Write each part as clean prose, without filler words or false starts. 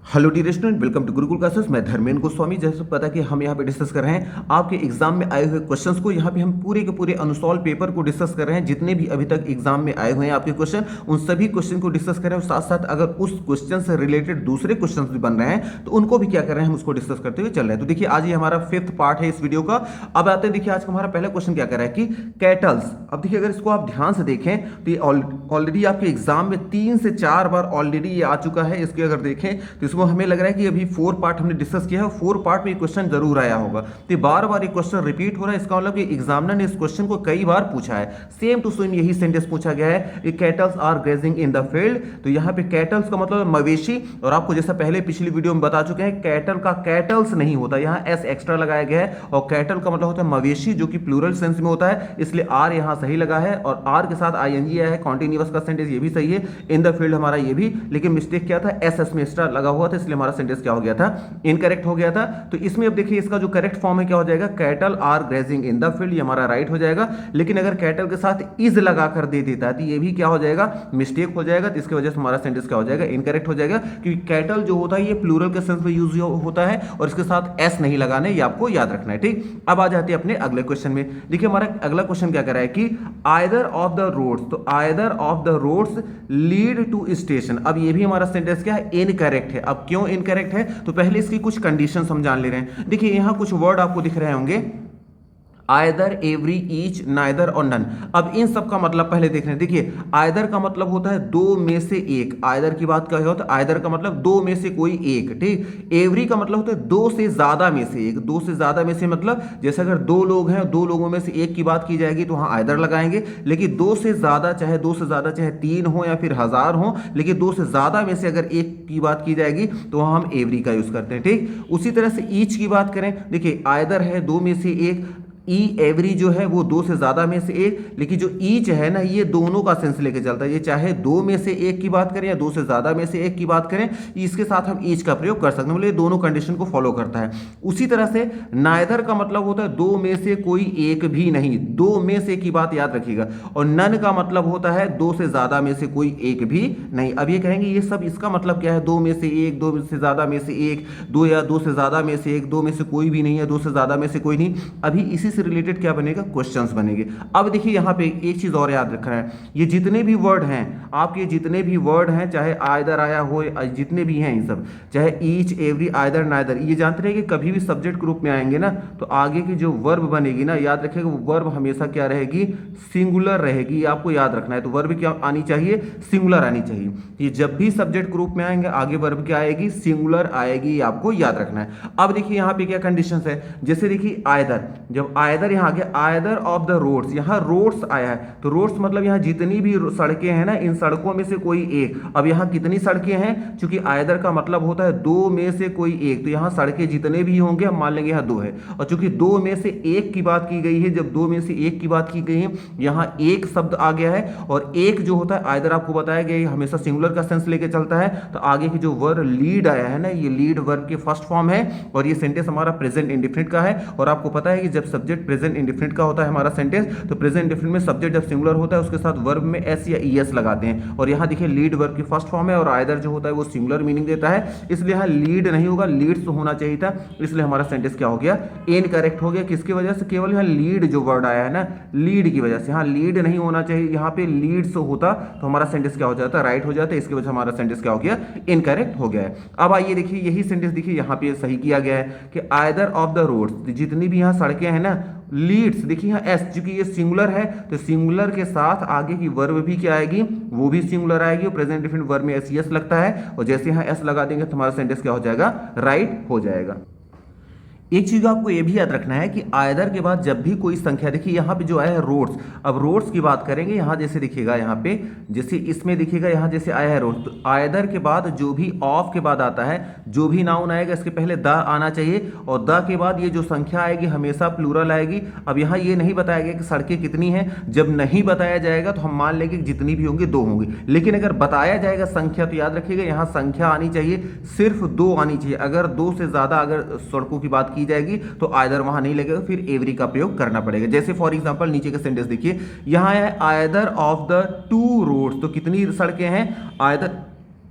Hello dear student, welcome to Gurukul classes. मैं धर्मेंद्र गोस्वामी। जैसे पता कि हम यहाँ पे डिस्कस कर रहे हैं आपके एग्जाम में आए हुए क्वेश्चंस को। यहाँ पे हम पूरे के पूरे अनसॉल्व पेपर को डिस्कस कर रहे हैं। जितने भी अभी तक एग्जाम में आए हुए हैं आपके क्वेश्चन, उन सभी क्वेश्चन को डिस्कस कर रहे हैं। साथ साथ अगर उस क्वेश्चन से रिलेटेड दूसरे क्वेश्चन भी बन रहे हैं तो उनको भी क्या कर रहे हैं, हम उसको डिस्कस करते हुए चल रहे हैं। तो देखिए आज ये हमारा 5th पार्ट है इस वीडियो का। अब आते हैं, देखिए आज का हमारा पहला क्वेश्चन क्या कर रहा है कि कैटल्स। अब देखिए अगर इसको आप ध्यान से देखें तो ये ऑलरेडी आपके एग्जाम में 3 से 4 बार ऑलरेडी ये आ चुका है। इसके अगर देखें तो इसको हमें लग रहा है कि अभी 4 पार्ट हमने डिस्कस किया है। 4 पार्ट में क्वेश्चन जरूर आया होगा। तो बार बार ये क्वेश्चन रिपीट हो रहा है। इसका मतलब कि एग्जामिनर ने इस क्वेश्चन को कई बार पूछा है। सेम टू सेम यही सेंटेंस पूछा गया है, cattles are grazing in the field. तो यहाँ पे कैटल्स का मतलब मवेशी, और आपको जैसा पहले पिछली वीडियो में बता चुके हैं कैटल का कैटल्स नहीं होता, यहाँ एस एक्स्ट्रा लगाया गया है। और कैटल का मतलब होता है मवेशी, जो कि प्लूरल सेंस में होता है, इसलिए आर यहाँ सही लगा है। और आर के साथ आईएनजी आया है, कॉन्टिन्यूअस का सेंटेंस ये भी सही है। इन द फील्ड हमारा ये भी, लेकिन मिस्टेक क्या था, एस में एक्स्ट्रा लगा हुआ था, इसलिए हमारा सेंटेंस क्या हो गया था, इनकरेक्ट हो गया था। तो इसमें अब देखिए इसका जो करेक्ट फॉर्म है क्या हो जाएगा, cattle are grazing in the field, ये हमारा राइट हो जाएगा। लेकिन अगर कैटल के साथ इज लगाकर दे देता है तो ये भी क्या हो जाएगा, मिस्टेक हो जाएगा। तो इसकी वजह से हमारा सेंटेंस क्या हो जाएगा, इनकरेक्ट हो जाएगा। क्योंकि कैटल जो होता है ये प्लूरल के सेंस में यूज होता है और इसके साथ एस नहीं लगाना है, ये आपको याद रखना है। ठीक, अब आ जाते हैं अपने अगले क्वेश्चन में। देखिए हमारा अगला क्वेश्चन क्या कर रहा है कि आइदर ऑफ द रोड्स, तो either of the roads lead to station. अब ये भी हमारा सेंटेंस क्या है, इनकरेक्ट है। अब क्यों इनकरेक्ट है, तो पहले इसकी कुछ कंडीशन हम जान ले रहे हैं। देखिए यहां कुछ वर्ड आपको दिख रहे होंगे, आइदर, एवरी, ईच, नाइदर और नन। अब इन सब का मतलब पहले देख रहे हैं। देखिए आइदर का मतलब होता है दो में से एक। आइदर की बात क्या होता है, आइदर का मतलब दो में से कोई एक। ठीक, एवरी का मतलब होता है दो से ज्यादा में से एक। दो से ज्यादा में से मतलब जैसे अगर दो लोग हैं, दो लोगों में से एक की बात की जाएगी तो वहां आइदर लगाएंगे। लेकिन दो से ज्यादा, चाहे दो से ज्यादा चाहे 3 हो या फिर 1000 हो, लेकिन दो से ज्यादा में से अगर एक की बात की जाएगी तो वहां हम एवरी का यूज करते हैं। ठीक, उसी तरह से ईच की बात करें, देखिए आइदर है दो में से एक, ई एवरी जो है वो दो से ज्यादा में से एक, लेकिन जो ईच है ना ये दोनों का सेंस लेके चलता है। ये चाहे दो में से एक की बात करें या दो से ज्यादा में से एक की बात करें, इसके साथ हम ईच का प्रयोग कर सकते हैं। मतलब ये दोनों कंडीशन को फॉलो करता है। उसी तरह से नाइदर का मतलब होता है दो में से कोई एक भी नहीं, दो में से की बात याद रखिएगा। और नन का मतलब होता है दो से ज्यादा में से कोई एक भी नहीं। अब ये कहेंगे ये सब इसका मतलब क्या है, दो में से एक, दो से ज्यादा में से एक, दो या दो से ज्यादा में से एक, दो में से कोई भी नहीं है, दो से ज्यादा में से कोई नहीं। अभी इसी से रिलेटेड क्या बनेगा, क्वेश्चंस बनेंगे। अब देखिए यहां पे एक चीज और याद रखना है, ये जितने भी वर्ड हैं आपके, जितने भी वर्ड हैं, चाहे आइदर आया हो, जितने भी हैं ये सब, चाहे ईच, एवरी, आइदर, नाइदर, ये जानते रहे कि कभी भी सब्जेक्ट ग्रुप में आएंगे ना तो आगे की जो वर्ब बनेगी ना, याद रखिएगा वो वर्ब हमेशा क्या रहेगी, सिंगुलर रहेगी। आपको याद रखना है। तो वर्ब क्या आनी चाहिए, सिंगुलर आनी चाहिए। ये जब भी सब्जेक्ट ग्रुप में आएंगे आगे वर्ब क्या आएगी, सिंगुलर आएगी, आपको याद रखना है। अब देखिए यहां पे क्या कंडीशंस है, जैसे देखिए आइदर, जब आइदर यहां आइदर ऑफ द रोड्स, यहां रोड्स आया है तो रोड्स मतलब यहां जितनी भी सड़कें हैं ना, इन सड़कों में से कोई एक। अब यहां कितनी सड़कें हैं, क्योंकि आइदर का मतलब होता है दो में से कोई एक, तो यहां सड़कें जितने भी होंगे हम मान लेंगे यहां दो है। और चूंकि दो में से एक की बात की गई है, जब दो में से एक की बात की गई है, यहां एक शब्द आ गया है। और एक जो होता है आइदर आपको बताया गया हमेशा सिंगुलर का सेंस लेके चलता है। तो आगे की जो वर्ब लीड आया है ना, ये लीड वर्ब के फर्स्ट फॉर्म है और ये सेंटेंस हमारा प्रेजेंट इंडेफिनिट का है। और आपको पता है कि जब सब्जेक्ट प्रेजेंट इंडेफिनिट का होता है हमारा सेंटेंस, तो प्रेजेंट इंडेफिनिट में सब्जेक्ट जब सिंगुलर होता है उसके साथ वर्ब में एस या ईएस लगाते हैं। और यहां देखिए लीड वर्ब की फर्स्ट फॉर्म है और आइदर जो होता है वो सिंगुलर मीनिंग देता है, इसलिए यहां लीड नहीं होगा, लीड्स होना चाहिए था। इसलिए हमारा सेंटेंस क्या हो गया, इनकरेक्ट हो गया। किसकी वजह से, केवल यहां लीड जो वर्ड आया है ना, लीड की वजह से। यहां लीड नहीं होना चाहिए, यहां पे लीड्स होता तो हमारा सेंटेंस क्या हो जाता, राइट हो जाता। इसकी वजह से हमारा सेंटेंस क्या हो गया, इनकरेक्ट हो गया है। अब आइए देखिए यही सेंटेंस देखिए यहां पे सही किया गया है कि आइदर ऑफ द रोड्स, जितनी भी यहां सड़कें हैं ना, लीड्स, देखिए यहाँ एस, चूंकि ये सिंगुलर है तो सिंगुलर के साथ आगे की वर्ब भी क्या आएगी, वो भी सिंगुलर आएगी। और प्रेजेंट इंडेफिनिट वर्ब में एस यस लगता है और जैसे यहाँ एस लगा देंगे तो हमारा सेंटेंस क्या हो जाएगा, राइट हो जाएगा। एक चीज आपको यह भी याद रखना है कि आइदर के बाद जब भी कोई संख्या, देखिए यहां पे जो आया है रोड्स, अब रोड्स की बात करेंगे, यहां जैसे दिखेगा, यहां पे जैसे इसमें दिखेगा, यहां जैसे आया है रोड्स, तो आइदर के बाद जो भी ऑफ के बाद आता है, जो भी नाउन आएगा इसके पहले द आना चाहिए और द के बाद ये जो संख्या आएगी हमेशा प्लूरल आएगी। अब यहां ये नहीं बताया गया कि सड़कें कितनी हैं, जब नहीं बताया जाएगा तो हम मान लेंगे कि जितनी भी होंगी दो होंगी। लेकिन अगर बताया जाएगा संख्या तो याद रखिएगा यहां संख्या आनी चाहिए, सिर्फ दो आनी चाहिए। अगर दो से ज्यादा अगर सड़कों की बात की जाएगी तो आइदर वहां नहीं लगेगा, फिर एवरी का प्रयोग करना पड़ेगा। जैसे फॉर एग्जांपल नीचे का सेंटेंस देखिए, यहां है either of the two roads, तो कितनी सड़कें हैं, either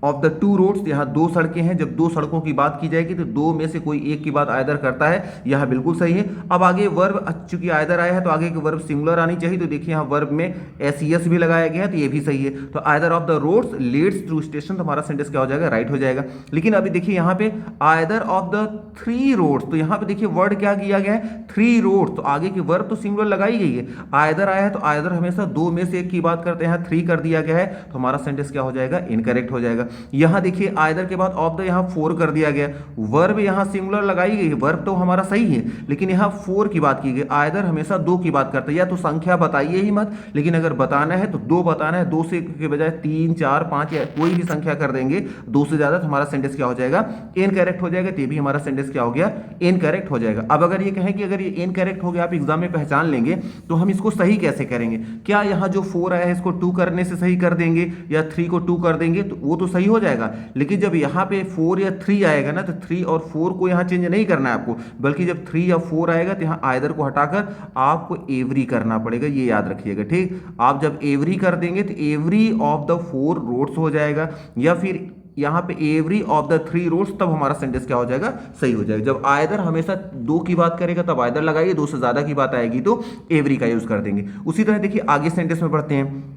of the two roads, यहाँ दो सड़कें हैं, जब दो सड़कों की बात की जाएगी तो दो में से कोई एक की बात आयदर करता है, यहाँ बिल्कुल सही है। अब आगे वर्ब, चूंकि आयदर आया है तो आगे की वर्ब सिंगुलर आनी चाहिए, तो देखिए यहाँ वर्ब में एस भी लगाया गया है, तो ये भी सही है। तो either of the roads leads to station, तो हमारा सेंटेंस क्या हो जाएगा, राइट हो जाएगा। लेकिन अभी देखिए यहाँ पे either of the three roads, तो यहाँ पे देखिए वर्ड क्या किया गया है, थ्री रोड्स, तो आगे की वर्ब तो सिंगुलर लगाई गई है। आयदर आया है तो आयदर हमेशा दो में से एक की बात करते हैं, थ्री कर दिया गया है, तो हमारा सेंटेंस क्या हो जाएगा, इनकरेक्ट हो जाएगा। यहाँ देखिए आयदर के बाद ऑफ द यहाँ फोर कर दिया गया, वर्ब यहाँ सिंगुलर लगाई गई है, वर्ब तो हमारा सही है, लेकिन यहाँ फोर की बात की गई। आयदर हमेशा दो की बात करता है, या तो संख्या बताइए ही मत, लेकिन अगर बताना है तो दो बताना है, दो से के बजाय तीन चार पांच या कोई भी संख्या कर देंगे दो से ज्यादा, तो हमारा सेंटेंस क्या हो जाएगा, इनकरेक्ट हो जाएगा। तो भी हमारा सेंटेंस क्या हो गया, इनकरेक्ट हो जाएगा। अब अगर ये कहें कि अगर ये इनकरेक्ट हो गया, आप एग्जाम में पहचान लेंगे, तो हम इसको सही कैसे करेंगे? क्या यहाँ जो फोर आया है इसको टू करने से सही कर देंगे, या थ्री को टू कर देंगे, तो वो तो सही हो जाएगा। लेकिन जब यहाँ पे फोर या थ्री आएगा ना, तो थ्री और फोर को यहाँ चेंज नहीं करना है आपको, बल्कि जब थ्री या फोर आएगा तो यहाँ आयदर को हटाकर आपको एवरी करना पड़ेगा, ये याद रखिएगा, ठीक। आप जब एवरी कर देंगे तो every of the four roads हो जाएगा, या फिर यहाँ पे every of the three roads, तब हमारा सेंटेंस क्या हो जाएगा, सही हो जाएगा। जब आयदर हमेशा दो की बात करेगा तब आयदर लगाइए, दो से ज्यादा की बात आएगी तो एवरी का यूज कर देंगे। उसी तरह देखिए आगे सेंटेंस में पढ़ते हैं,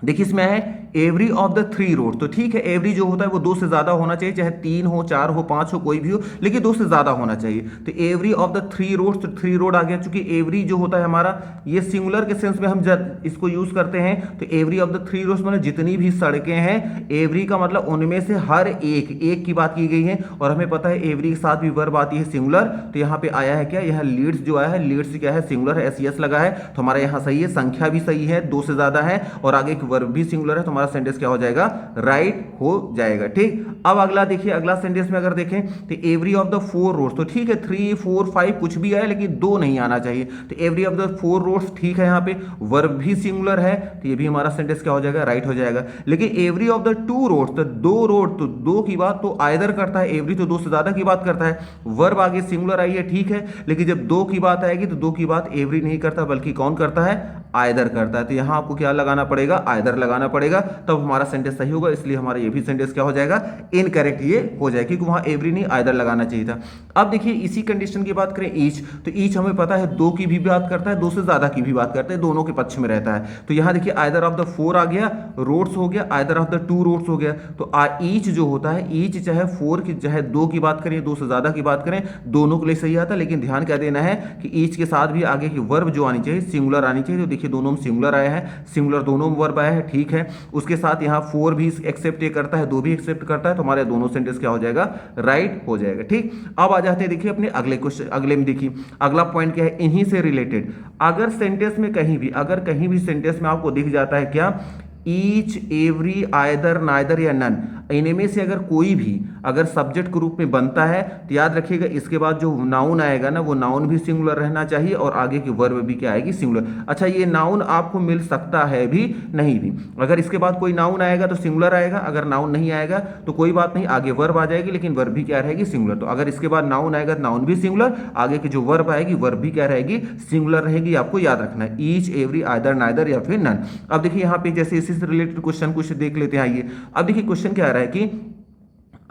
देखिए इसमें है every of the three road, तो ठीक है एवरी जो होता है वो दो से ज्यादा होना चाहिए, चाहे तीन हो चार हो पांच हो कोई भी हो, लेकिन दो से ज्यादा होना चाहिए। तो every of the three roads, तो थ्री रोड आ गया, चूंकि एवरी जो होता है हमारा ये सिंगुलर के सेंस में हम जब इसको यूज करते हैं, तो every of the three roads मतलब जितनी भी सड़कें हैं, एवरी का मतलब उनमें से हर एक की बात की गई है। और हमें पता है एवरी के साथ भी वर्ब आती है सिंगुलर, तो यहाँ पे आया है क्या, यहाँ लीड्स जो आया है, लीड्स क्या है, सिंगुलर है, एस लगा है, तो हमारा यहाँ सही है, संख्या भी सही है, दो से ज्यादा है, और आगे एक वर्ब भी सिंगुलर है, तो हमारा सेंटेंस क्या हो जाएगा, राइट हो जाएगा, ठीक। अब अगला देखिए, अगला सेंटेंस में अगर देखें तो every of the four roads, तो ठीक है थ्री फोर फाइव कुछ भी आए, लेकिन दो नहीं आना चाहिए, तो every of the four roads ठीक है, यहाँ पे वर्ब भी सिंगुलर है, तो ये भी हमारा सेंटेंस क्या हो जाएगा, राइट हो जाएगा। लेकिन every of the two roads, तो दो रोड, तो दो की बात तो आयदर करता है, एवरी तो दो से ज्यादा की बात करता है, वर्ब आगे सिंगुलर आई है, ठीक है, लेकिन जब दो की बात आएगी तो दो की बात एवरी नहीं करता, बल्कि कौन करता है, आयदर करता है। तो यहां आपको क्या लगाना पड़ेगा, आयदर लगाना पड़ेगा, तब हमारा सेंटेंस सही होगा। इसलिए हमारा ये भी सेंटेंस क्या हो जाएगा, इनकरेक्ट ये हो जाएगा, क्योंकि वहां एवरी नहीं आयदर लगाना चाहिए था। अब देखिए इसी कंडीशन की बात करें ईच, तो ईच हमें पता है दो की भी बात करता है, दो से ज्यादा की भी बात करता है, दोनों के पक्ष में रहता है। तो यहां देखिए आयदर ऑफ द फोर आ गया, रोड्स हो गया, either of the two roads हो गया। तो ईच जो होता है, ईच चाहे फोर की चाहे दो की बात करें, दो से ज्यादा की बात करें, दोनों के लिए सही आता है। लेकिन ध्यान क्या देना है कि ईच के साथ भी आगे की वर्ब जो आनी चाहिए सिंगुलर आनी चाहिए। तो देखिए दोनों में सिंगुलर आया है, सिंगुलर दोनों में वर्ब आया है, ठीक है। उसके साथ यहाँ फोर भी एक्सेप्ट करता है, दो भी एक्सेप्ट करता है, तो हमारे दोनों सेंटेंस क्या हो जाएगा, राइट हो जाएगा, ठीक। अब आ जाते हैं देखिए अपने अगले क्वेश्चन, अगले में देखिए अगला पॉइंट क्या है, इन्हीं से रिलेटेड। अगर सेंटेंस में कहीं भी, अगर कहीं भी सेंटेंस में आपको दिख जाता है क्या, ईच एवरी आयदर नाइदर या नन, इनमें से अगर कोई भी अगर सब्जेक्ट के रूप में बनता है, तो याद रखिएगा इसके बाद जो नाउन आएगा ना, वो नाउन भी सिंगुलर रहना चाहिए, और आगे की वर्ब भी क्या आएगी, सिंगुलर। अच्छा ये नाउन आपको मिल सकता है भी, नहीं भी, अगर इसके बाद कोई नाउन आएगा तो सिंगुलर आएगा, अगर नाउन नहीं आएगा तो कोई बात नहीं, आगे वर्ब आ जाएगी, लेकिन वर्ब भी क्या रहेगी, सिंगुलर। तो अगर इसके बाद नाउन आएगा तो नाउन भी सिंगुलर, आगे की जो वर्ब आएगी वर्ब भी क्या रहेगी, सिंगुलर रहेगी, आपको याद रखना है, ईच एवरी आयदर नाइदर या फिर नन। अब देखिए यहाँ पे जैसे इसी से रिलेटेड क्वेश्चन कुछ देख लेते हैं, आइए। अब देखिए क्वेश्चन क्या आ रहा है कि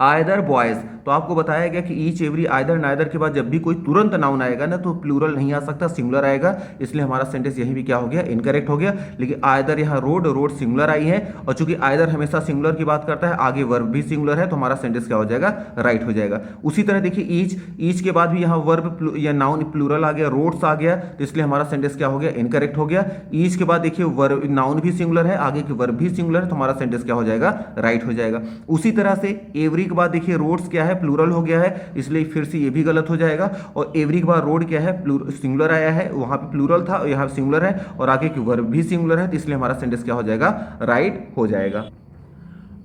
आयदर बॉयज, तो आपको बताया गया कि ईच एवरी आयदर नाइदर के बाद जब भी कोई तुरंत नाउन आएगा ना, तो प्लूरल नहीं आ सकता, सिंगुलर आएगा, इसलिए हमारा सेंटेंस यही भी क्या हो गया, इनकरेक्ट हो गया। लेकिन आयदर यहाँ रोड, रोड सिंगुलर आई है, और चूंकि आयदर हमेशा सिंगुलर की बात करता है, आगे वर्ब भी सिंगुलर है, तो हमारा सेंटेंस क्या हो जाएगा, राइट हो जाएगा। उसी तरह देखिए ईच, ईच के बाद भी यहाँ वर्ब या नाउन प्लूरल आ गया, रोड्स आ गया, तो इसलिए हमारा सेंटेंस क्या हो गया, इनकरेक्ट हो गया। ईच के बाद देखिए वर्ब नाउन भी सिंगुलर है, आगे की वर्ब भी सिंगुलर है, तो हमारा सेंटेंस क्या हो जाएगा, राइट हो जाएगा। उसी तरह से एवरी के बाद देखिए रोड्स क्या है, प्लूरल हो गया है, इसलिए फिर से ये भी गलत हो जाएगा। और एवरी के बाद रोड क्या है, सिंगुलर आया है, वहां पे प्लूरल था, यहाँ सिंगुलर है, और आगे की वर्ब भी सिंगुलर है, तो इसलिए हमारा सेंटेंस क्या हो जाएगा, राइट हो जाएगा।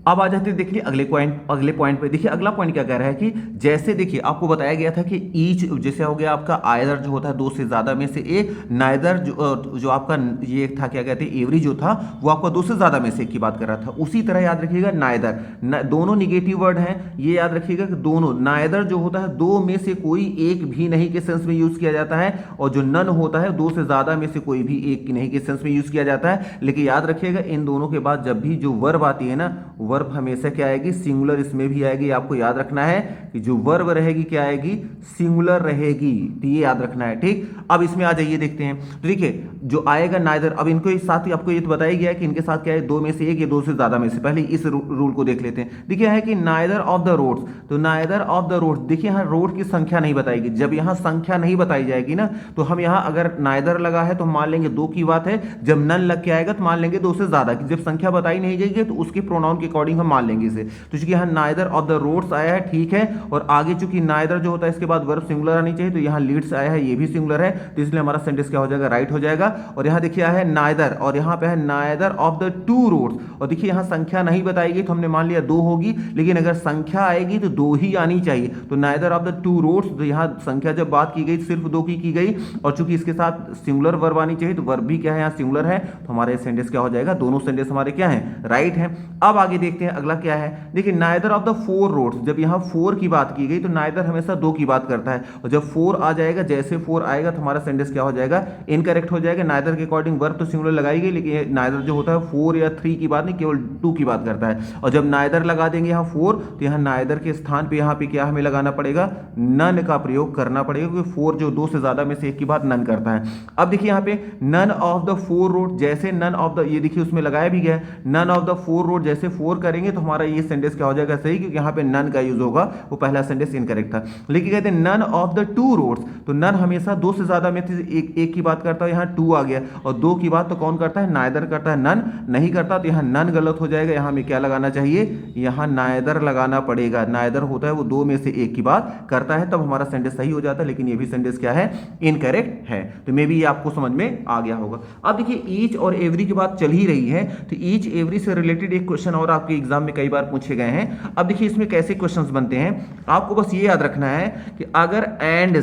अब आ जाते हैं देखिए अगले पॉइंट पे। देखिए अगला पॉइंट क्या कह रहा है कि जैसे देखिए आपको बताया गया था कि ईच जैसे हो गया आपका आयदर जो होता है दो से ज्यादा में से एक, नाइदर जो आपका ये था क्या कहते हैं एवरी जो था वो आपका दो से ज्यादा में से एक की बात कर रहा था। उसी तरह याद रखिएगा नाइदर, दोनों निगेटिव वर्ड हैं, ये याद रखिएगा कि दोनों, नाइदर जो होता है दो में से कोई एक भी नहीं के सेंस में यूज किया जाता है, और जो नन होता है दो से ज्यादा में से कोई भी एक नहीं के सेंस में यूज किया जाता है। लेकिन याद रखिएगा इन दोनों के बाद जब भी जो वर्ब आती है ना, वर्ब हमेशा क्या आएगी, सिंगुलर इसमें भी आएगी। आपको याद रखना है कि जो वर्ब रहेगी क्या आएगी, सिंगुलर रहेगी, तो ये याद रखना है। ठीक, अब इसमें आ जाइए, देखते हैं। तो देखिए जो आएगा नाइदर, अब इनको इस साथ ही आपको ये तो बताया गया है कि इनके साथ क्या है, दो में से एक या दो से ज्यादा में से। पहले इस रूल को देख लेते हैं। देखिए है कि नाइदर ऑफ द रोड्स, तो नाइदर ऑफ द रोड्स, देखिए यहाँ रोड की संख्या नहीं बताएगी। जब यहाँ संख्या नहीं बताई जाएगी ना, तो हम यहाँ अगर नाइदर लगा है तो हम मान लेंगे दो की बात है, जब नन लग के आएगा तो मान लेंगे दो से ज्यादा की। जब संख्या बताई नहीं जाएगी तो उसके प्रोनाउन के अकॉर्डिंग हम मान लेंगे इसे। तो चूंकि यहाँ नाइदर ऑफ द रोड्स आया है, ठीक है, और आगे चूंकि नाइदर जो होता है इसके बाद वर्ब सिंगुलर आनी चाहिए, तो यहाँ लीड्स आया है, ये भी सिंगुलर है, तो इसलिए हमारा सेंटेंस क्या हो जाएगा, राइट हो जाएगा। और यहाँ देखिए है नाइदर, और यहाँ पे है neither of the two roads, और देखिए यहाँ संख्या नहीं बताएगी तो हमने मान लिया दो होगी, लेकिन अगर संख्या आएगी तो दो ही आनी चाहिए। तो neither of the two roads, तो यहाँ संख्या जब बात की गई सिर्फ दो की गई, और चूंकि इसके साथ सिंगुलर वर्ब आनी चाहिए, तो वर्ब भी क्या है यहाँ सिंगुलर है, तो हमारे सेंटेंस क्या हो जाएगा, दोनों सेंटेंस हमारे क्या है, राइट है। अब आगे देखते हैं अगला क्या है। देखिए neither of the four roads, जब यहाँ फोर की बात की गई तो नाइदर हमेशा दो की बात करता है, और जब फोर आ जाएगा, जैसे फोर आएगा तो हमारा सेंटेंस क्या हो जाएगा, इनकरेक्ट हो जाएगा। नाइदर के अकॉर्डिंग वर्ब तो सिंगुलर लगाई गई, लेकिन नाइदर जो होता है फोर या थ्री की बात नहीं, केवल टू की बात करता है। और जब नाइदर लगा देंगे यहाँ फोर, तो यहाँ नाइदर के स्थान पे यहाँ पे क्या हमें लगाना पड़ेगा, नन का प्रयोग करना पड़ेगा, क्योंकि फोर जो दो से ज्यादा में से एक की बात नन करता है। अब देखिए यहाँ पे none of the four road, जैसे नन ऑफ द, ये देखिए उसमें लगाया भी गया है, none of the four road, जैसे फोर करेंगे तो हमारा ये सेंटेंस क्या हो जाएगा, सही, क्योंकि यहाँ पे नन का यूज होगा, वो पहला सेंटेंस इनकरेक्ट था। लेकिन कहते हैं none of the two roads, तो नन हमेशा दो से ज्यादा में से एक की बात करता है, यहाँ टू आ गया, और दो की बात तो कौन करता है, नाइदर करता है, नन नहीं करता, तो यहाँ नन गलत हो जाएगा। यहाँ में क्या लगाना चाहिए, यहाँ नाइदर लगाना पड़ेगा। नाइदर होता है वो दो में से एक की बात करता है, तब हमारा सेंटेंस सही हो जाता है, लेकिन ये भी सेंटेंस क्या है, इनकरेक्ट है। तो मे बी ये आपको समझ में आ गया होगा। अब देखिए ईच और एवरी की बात चल ही रही है, तो ईच एवरी से रिलेटेड एक क्वेश्चन और आपके एग्जाम में कई बार पूछे गए हैं। अब देखिए इसमें कैसे क्वेश्चंस बनते हैं, आपको बस ये याद रखना है कि अगर एंड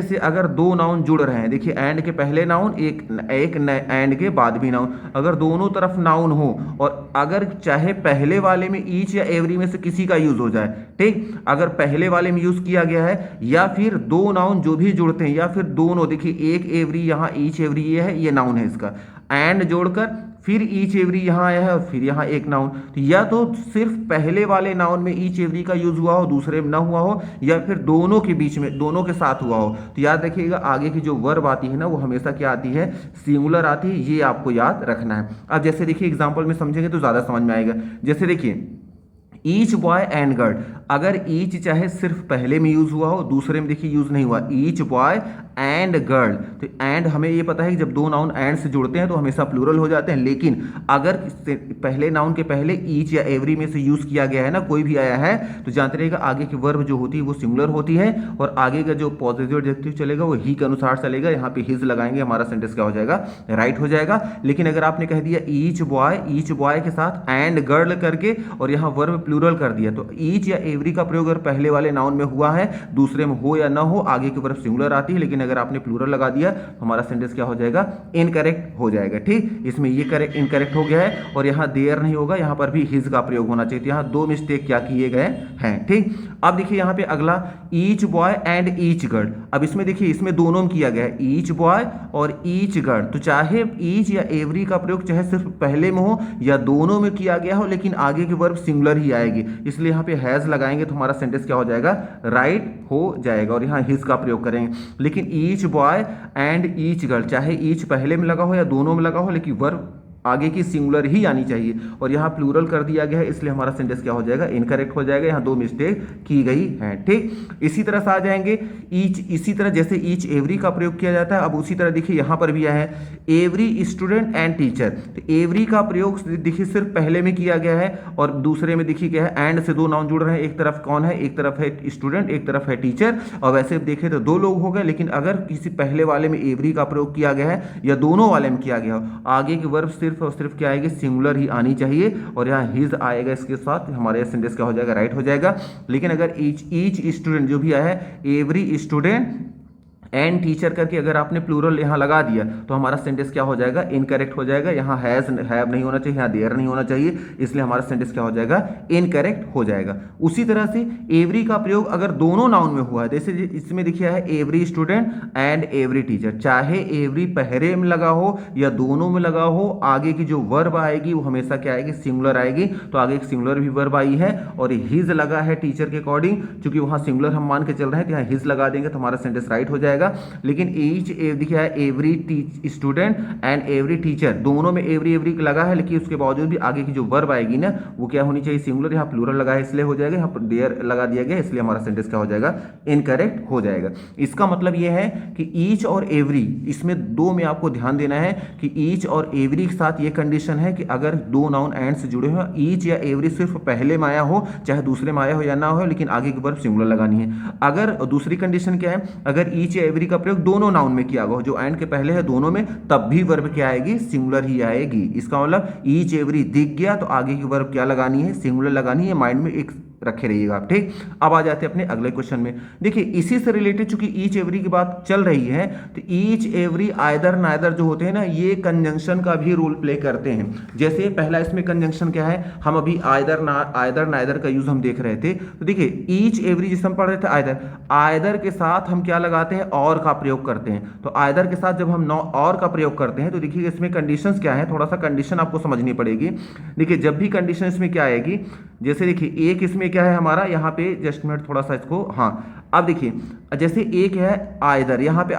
से अगर दो नाउन जुड़ रहे हैं, देखिए एंड के पहले नाउन, एक एंड के बाद भी नाउन, अगर दोनों तरफ नाउन हो, और अगर चाहे पहले वाले में ईच या एवरी में से किसी का यूज हो जाए, ठीक, अगर पहले वाले में यूज किया गया है, या फिर दो नाउन जो भी जुड़ते हैं, या फिर दोनों, देखिए एक एवरी, यहाँ ईच एवरी ये है, ये नाउन है इसका, एंड जोड़कर फिर ईच एवरी यहाँ आया है, और फिर यहाँ एक नाउन, तो या तो सिर्फ पहले वाले नाउन में ईच एवरी का यूज हुआ हो, दूसरे में ना हुआ हो, या फिर दोनों के बीच में, दोनों के साथ हुआ हो। तो याद रखिएगा आगे की जो वर्ब आती है ना, वो हमेशा क्या आती है, सिंगुलर आती है, ये आपको याद रखना है। अब जैसे देखिए एग्जाम्पल में समझेंगे तो ज्यादा समझ में आएगा। जैसे देखिए ईच बॉय एंड गर्ल, अगर ईच चाहे सिर्फ पहले में यूज हुआ हो, दूसरे में देखिए यूज नहीं हुआ, ईच बॉय एंड गर्ल, तो एंड हमें ये पता है कि जब दो नाउन एंड से जुड़ते हैं तो हमेशा प्लूरल हो जाते हैं, लेकिन अगर पहले नाउन के पहले ईच या एवरी में से यूज किया गया है ना, कोई भी आया है, तो जानते रहेगा आगे की वर्ब जो होती है वो सिंगुलर होती है, और आगे का जो पॉजिटिव एडजेक्टिव चलेगा वो ही के अनुसार चलेगा। यहाँ पे हिज लगाएंगे, हमारा सेंटेंस क्या हो जाएगा, राइट हो जाएगा। लेकिन अगर आपने कह दिया ईच बॉय के साथ एंड गर्ल करके, और यहाँ वर्ब प्लूरल कर दिया, तो ईच या एवरी का प्रयोग अगर पहले वाले नाउन में हुआ है, दूसरे में हो या ना हो, आगे की वर्ब सिंगुलर आती है, लेकिन अगर आपने प्लूरल लगा दिया तो हमारा सेंटेंस क्या हो जाएगा, इनकरेक्ट हो जाएगा। ठीक, इसमें ये करेक्ट इनकरेक्ट हो गया है, और यहाँ देयर नहीं होगा, यहाँ पर भी हिज का प्रयोग होना चाहिए। यहाँ दो मिस्टेक क्या किए गए हैं। ठीक, अब देखिए यहाँ पे अगला each boy and each girl, अब इसमें देखिए इसमें दोनों में किया गया है, ईच बॉय और ईच गर्ल, तो चाहे ईच या एवरी का प्रयोग चाहे सिर्फ पहले में हो या दोनों में किया गया हो, लेकिन आगे की वर्ब सिंगुलर ही आएगी, इसलिए यहाँ पे हैज लगाएंगे तो हमारा सेंटेंस क्या हो जाएगा, राइट हो जाएगा, और यहाँ हिज का प्रयोग करेंगे। लेकिन each boy and each girl, चाहे ईच पहले में लगा हो या दोनों में लगा हो, लेकिन वर्ब आगे की सिंगुलर ही आनी चाहिए, और यहाँ प्लूरल कर दिया गया है, इसलिए हमारा सेंटेंस क्या हो जाएगा, इनकरेक्ट हो जाएगा। यहाँ दो मिस्टेक की गई है। ठीक, इसी तरह से आ जाएंगे ईच, इसी तरह जैसे ईच एवरी का प्रयोग किया जाता है, अब उसी तरह देखिए यहाँ पर भी है एवरी स्टूडेंट एंड टीचर, तो एवरी का प्रयोग देखिए सिर्फ पहले में किया गया है, और दूसरे में देखिए क्या है, एंड से दो नाउन जुड़ रहे हैं, एक तरफ कौन है, एक तरफ है स्टूडेंट, एक तरफ है टीचर, और वैसे देखें तो दो लोग हो गए, लेकिन अगर किसी पहले वाले में एवरी का प्रयोग किया गया है या दोनों वाले में किया गया हो, आगे की वर्ब सिर्फ और सिर्फ क्या आएगी, सिंगुलर ही आनी चाहिए, और यहाँ हिज आएगा इसके साथ, हमारे सेंटेंस क्या हो जाएगा, राइट हो जाएगा। लेकिन अगर ईच स्टूडेंट जो भी आया है, एवरी स्टूडेंट एंड टीचर करके अगर आपने प्लूरल यहाँ लगा दिया तो हमारा सेंटेंस क्या हो जाएगा, इनकरेक्ट हो जाएगा। यहाँ हैज हैव नहीं होना चाहिए, यहाँ देयर नहीं होना चाहिए, इसलिए हमारा सेंटेंस क्या हो जाएगा, इनकरेक्ट हो जाएगा। उसी तरह से एवरी का प्रयोग अगर दोनों नाउन में हुआ है, जैसे इसमें देखिए है every student and every teacher, चाहे एवरी पहले में लगा हो या दोनों में लगा हो, आगे की जो वर्ब आएगी वो हमेशा क्या आएगी, सिंगुलर आएगी। तो आगे एक सिंगुलर भी वर्ब आई है और हिज लगा है टीचर के अकॉर्डिंग, क्योंकि वहां सिंगुलर हम मान के चल रहे हैं तो यहाँ हिज लगा देंगे तो हमारा सेंटेंस राइट हो जाएगा। लेकिन ईच देखिए है every student and every teacher, दोनों में एवरी एवरी लगा है, लेकिन उसके बावजूद भी आगे की जो वर्ब आएगी ना वो क्या होनी चाहिए, सिंगुलर। यहाँ प्लूरल लगा है इसलिए हो जाएगा, यहाँ पर देयर लगा दिया गया इसलिए हमारा सेंटेंस क्या हो जाएगा, इनकरेक्ट हो जाएगा। इसका मतलब यह है कि ईच और एवरी, इसमें दो में आपको ध्यान देना है कि ईच और एवरी के साथ ये कंडीशन है कि अगर दो नाउन एंड से जुड़े हो, ईच या एवरी सिर्फ पहले में आया हो, चाहे दूसरे में आया हो या ना हो, लेकिन आगे की वर्ब सिंगुलर लगानी है। अगर दूसरी कंडीशन क्या है, अगर ईच या एवरी का प्रयोग दोनों नाउन में किया गया हो, जो एंड के पहले है दोनों में, तब भी वर्ब क्या आएगी, सिंगुलर ही आएगी। इसका मतलब ईच एवरी दिख गया तो आगे की वर्ब क्या लगानी है, सिंगुलर लगानी है। माइंड में एक रखे रहिएगा आप, ठीक। अब आ जाते हैं अपने अगले क्वेश्चन में। देखिए इसी से रिलेटेड चूंकि ईच एवरी की बात चल रही है तो ईच एवरी आइदर नाइदर जो होते हैं ना, ये कंजंक्शन का भी रोल प्ले करते हैं। जैसे पहला इसमें कंजंक्शन क्या है, हम अभी आइदर नाइदर का यूज हम देख रहे थे। तो देखिए ईच एवरी जिसे हम पढ़ रहे थे आइदर के साथ हम क्या लगाते हैं, और का प्रयोग करते हैं। तो आइदर के साथ जब हम और का प्रयोग करते हैं तो देखिए इसमें कंडीशंस क्या है, थोड़ा सा कंडीशन आपको समझनी पड़ेगी। देखिए जब भी कंडीशन इसमें क्या आएगी, जैसे देखिए एक इसमें क्या है हमारा, यहाँ पे जस्ट मिनट थोड़ा सा इसको, हाँ अब देखिए जैसे एक है आइदर, यहाँ पे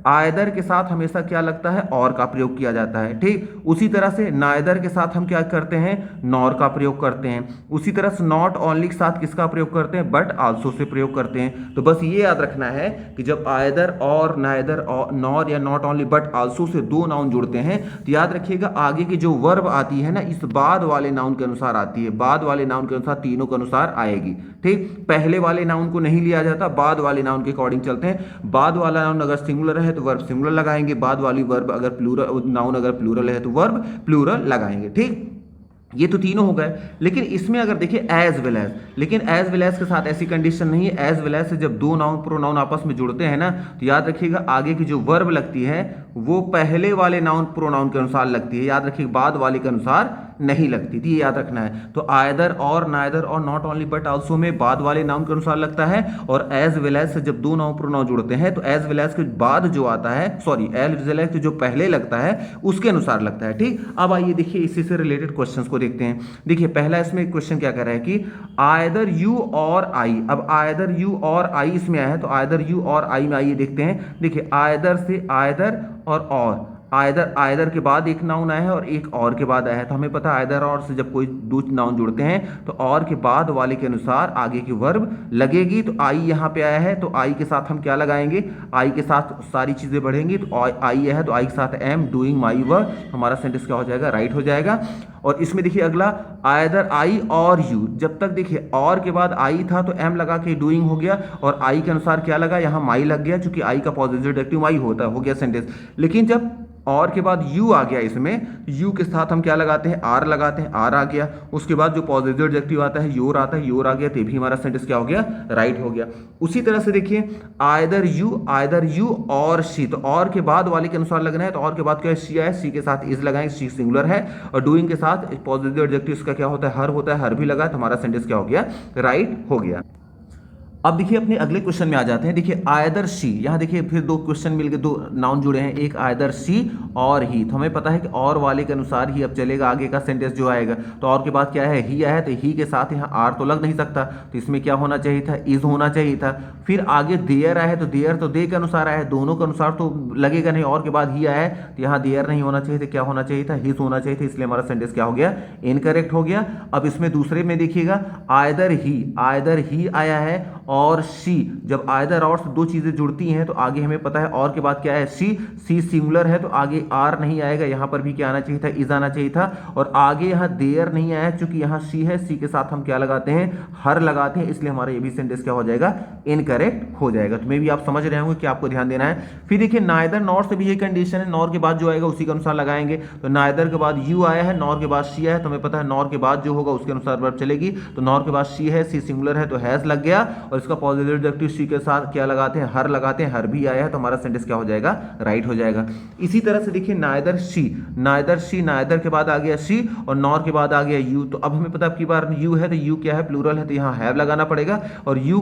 आइदर के साथ हमेशा क्या लगता है, और का प्रयोग किया जाता है, ठीक। उसी तरह से नाइदर के साथ हम क्या करते हैं, नॉर का प्रयोग करते हैं। उसी तरह से नॉट ओनली के साथ किसका प्रयोग करते हैं, बट आल्सो से प्रयोग करते हैं। तो बस ये याद रखना है कि जब आइदर और नाइदर और नॉर या not only but also say दो नाउन जुड़ते हैं तो याद रखिएगा आगे की जो वर्ब आती है ना, इस बाद वाले नाउन के अनुसार आती है, बाद वाले नाउन के अनुसार, तीनों के अनुसार आएगी, ठीक। पहले वाले नाउन को नहीं लिया जाता, बाद वाले नाउन के अकॉर्डिंग चलते हैं। बाद वाला नाउन अगर सिंगुलर है तो वर्ब सिंगुलर लगाएंगे, बाद वाली वर्ब अगर प्लूरल, नाउन अगर प्लूरल है तो वर्ब प्लूरल लगाएंगे, ठीक। ये तो तीनों हो गए। लेकिन इसमें अगर देखिए एज वेल एज, लेकिन एज वेल एज के साथ ऐसी कंडीशन नहीं है। एज वेल एज से जब दो नाउन प्रोनाउन आपस में जुड़ते हैं ना तो याद रखिएगा आगे की जो वर्ब लगती है वो पहले वाले नाउन प्रोनाउन के अनुसार लगती है, याद रखिएगा बाद वाले के अनुसार नहीं लगती थी, ये याद रखना है। तो आइदर और नाइदर और नॉट ओनली बट आल्सो में बाद वाले नाउन के अनुसार लगता है, और एज वेल एज से जब दो नाउन प्रोनाउन जुड़ते हैं तो एज वेल एज के बाद जो आता है, सॉरी एज वेल एज जो पहले लगता है उसके अनुसार लगता है, ठीक। अब आइए देखिए इसी से रिलेटेड क्वेश्चंस को देखते हैं। देखिए पहला इसमें क्वेश्चन क्या कर रहा है कि आइदर यू और आई, अब आइदर यू और आई इसमें आया है तो आइदर यू और आई में आइए देखते हैं। देखिए आइदर से आइदर और आइदर के बाद एक नाउन आया है और एक और के बाद आया है, तो हमें पता है आइदर और से जब कोई दो नाउन जुड़ते हैं तो और के बाद वाले के अनुसार आगे की वर्ब लगेगी। तो आई यहाँ पे आया है तो आई के साथ हम क्या लगाएंगे, आई के साथ सारी चीजें बढ़ेंगी। तो आई है तो आई के साथ एम डूइंग माई वर्क, हमारा सेंटेंस क्या हो जाएगा, राइट हो जाएगा। और इसमें देखिए अगला आइदर आई और यू, जब तक देखिए और के बाद आई था तो एम लगा के डूइंग हो गया, और आई के अनुसार क्या लगा, यहाँ माई लग गया, चूंकि आई का पॉजिटिव एडजेक्टिव माई होता है, हो गया सेंटेंस। लेकिन जब और के बाद यू आ गया, इसमें यू के साथ हम क्या लगाते हैं, आर लगाते हैं, आर आ गया। उसके बाद जो पॉजिटिव एडजेक्टिव आता है योर आता है, योर आ गया, तो भी हमारा सेंटेंस क्या हो गया, राइट हो गया। उसी तरह से देखिए आइदर यू और शी, तो और के बाद वाले के अनुसार लगना है, तो और के बाद क्या है, शी है, शी के साथ इज लगाएंगे, शी सिंगुलर है, और डूइंग के साथ पॉजिटिव एडजेक्टिव इसका क्या होता है, हर होता है, हर भी लगा, तो हमारा सेंटेंस क्या हो गया, राइट हो गया। अब देखिए अपने अगले क्वेश्चन में आ जाते हैं। देखिए आइदर शी, यहाँ देखिए फिर दो क्वेश्चन मिलके दो नाउन जुड़े हैं, एक आइदर शी और ही। तो हमें पता है कि और वाले के अनुसार ही अब चलेगा आगे का सेंटेंस जो आएगा। तो और के बाद क्या है, ही आया है, तो ही के साथ यहाँ आर तो लग नहीं सकता, तो इसमें क्या होना चाहिए था, इज होना चाहिए था। फिर आगे देयर आया है तो देयर तो दे के अनुसार आया है, दोनों के अनुसार तो लगेगा नहीं। और के बाद ही आया है तो यहाँ देयर नहीं होना चाहिए था, क्या होना चाहिए था, हिज होना चाहिए था, इसलिए हमारा सेंटेंस क्या हो गया, इनकरेक्ट हो गया। अब इसमें दूसरे में देखिएगा आइदर ही आया है और शी, जब आइदर और से दो चीजें जुड़ती हैं तो आगे हमें पता है और के बाद क्या है, सी सिंगुलर है तो आगे आर नहीं आएगा, यहां पर भी क्या आना चाहिए था, इज आना चाहिए था। और आगे यहां देयर नहीं आया चूंकि यहां सी है, सी के साथ हम क्या लगाते हैं, हर लगाते हैं, इसलिए हमारा ये भी सेंटेंस क्या हो जाएगा, इनकरेक्ट हो जाएगा। तो मे भी आप समझ रहे होंगे कि आपको ध्यान देना है। फिर देखिए नाइदर नॉर से भी ये कंडीशन है, नॉर के बाद जो आएगा उसी के अनुसार लगाएंगे। तो नाइदर के बाद यू आया है, नॉर के बाद शी है, तो हमें पता है नॉर के बाद जो होगा उसके अनुसार वर्ब चलेगी। तो नॉर के बाद शी है, सी सिंगुलर है तो हैज लग गया, और इसका पॉजिटिव एडजेक्टिव शी के साथ क्या लगाते हैं, हर लगाते हैं, हर भी आया है तो हमारा सेंटेंस क्या हो जाएगा, राइट हो जाएगा। इसी तरह से देखिए नाइदर शी, नाइदर के बाद आ गया शी और नॉर के बाद आ गया यू। तो अब हमें पता है, बार यू है तो यू क्या है, प्लूरल है तो यहाँ हैव लगाना पड़ेगा, और यू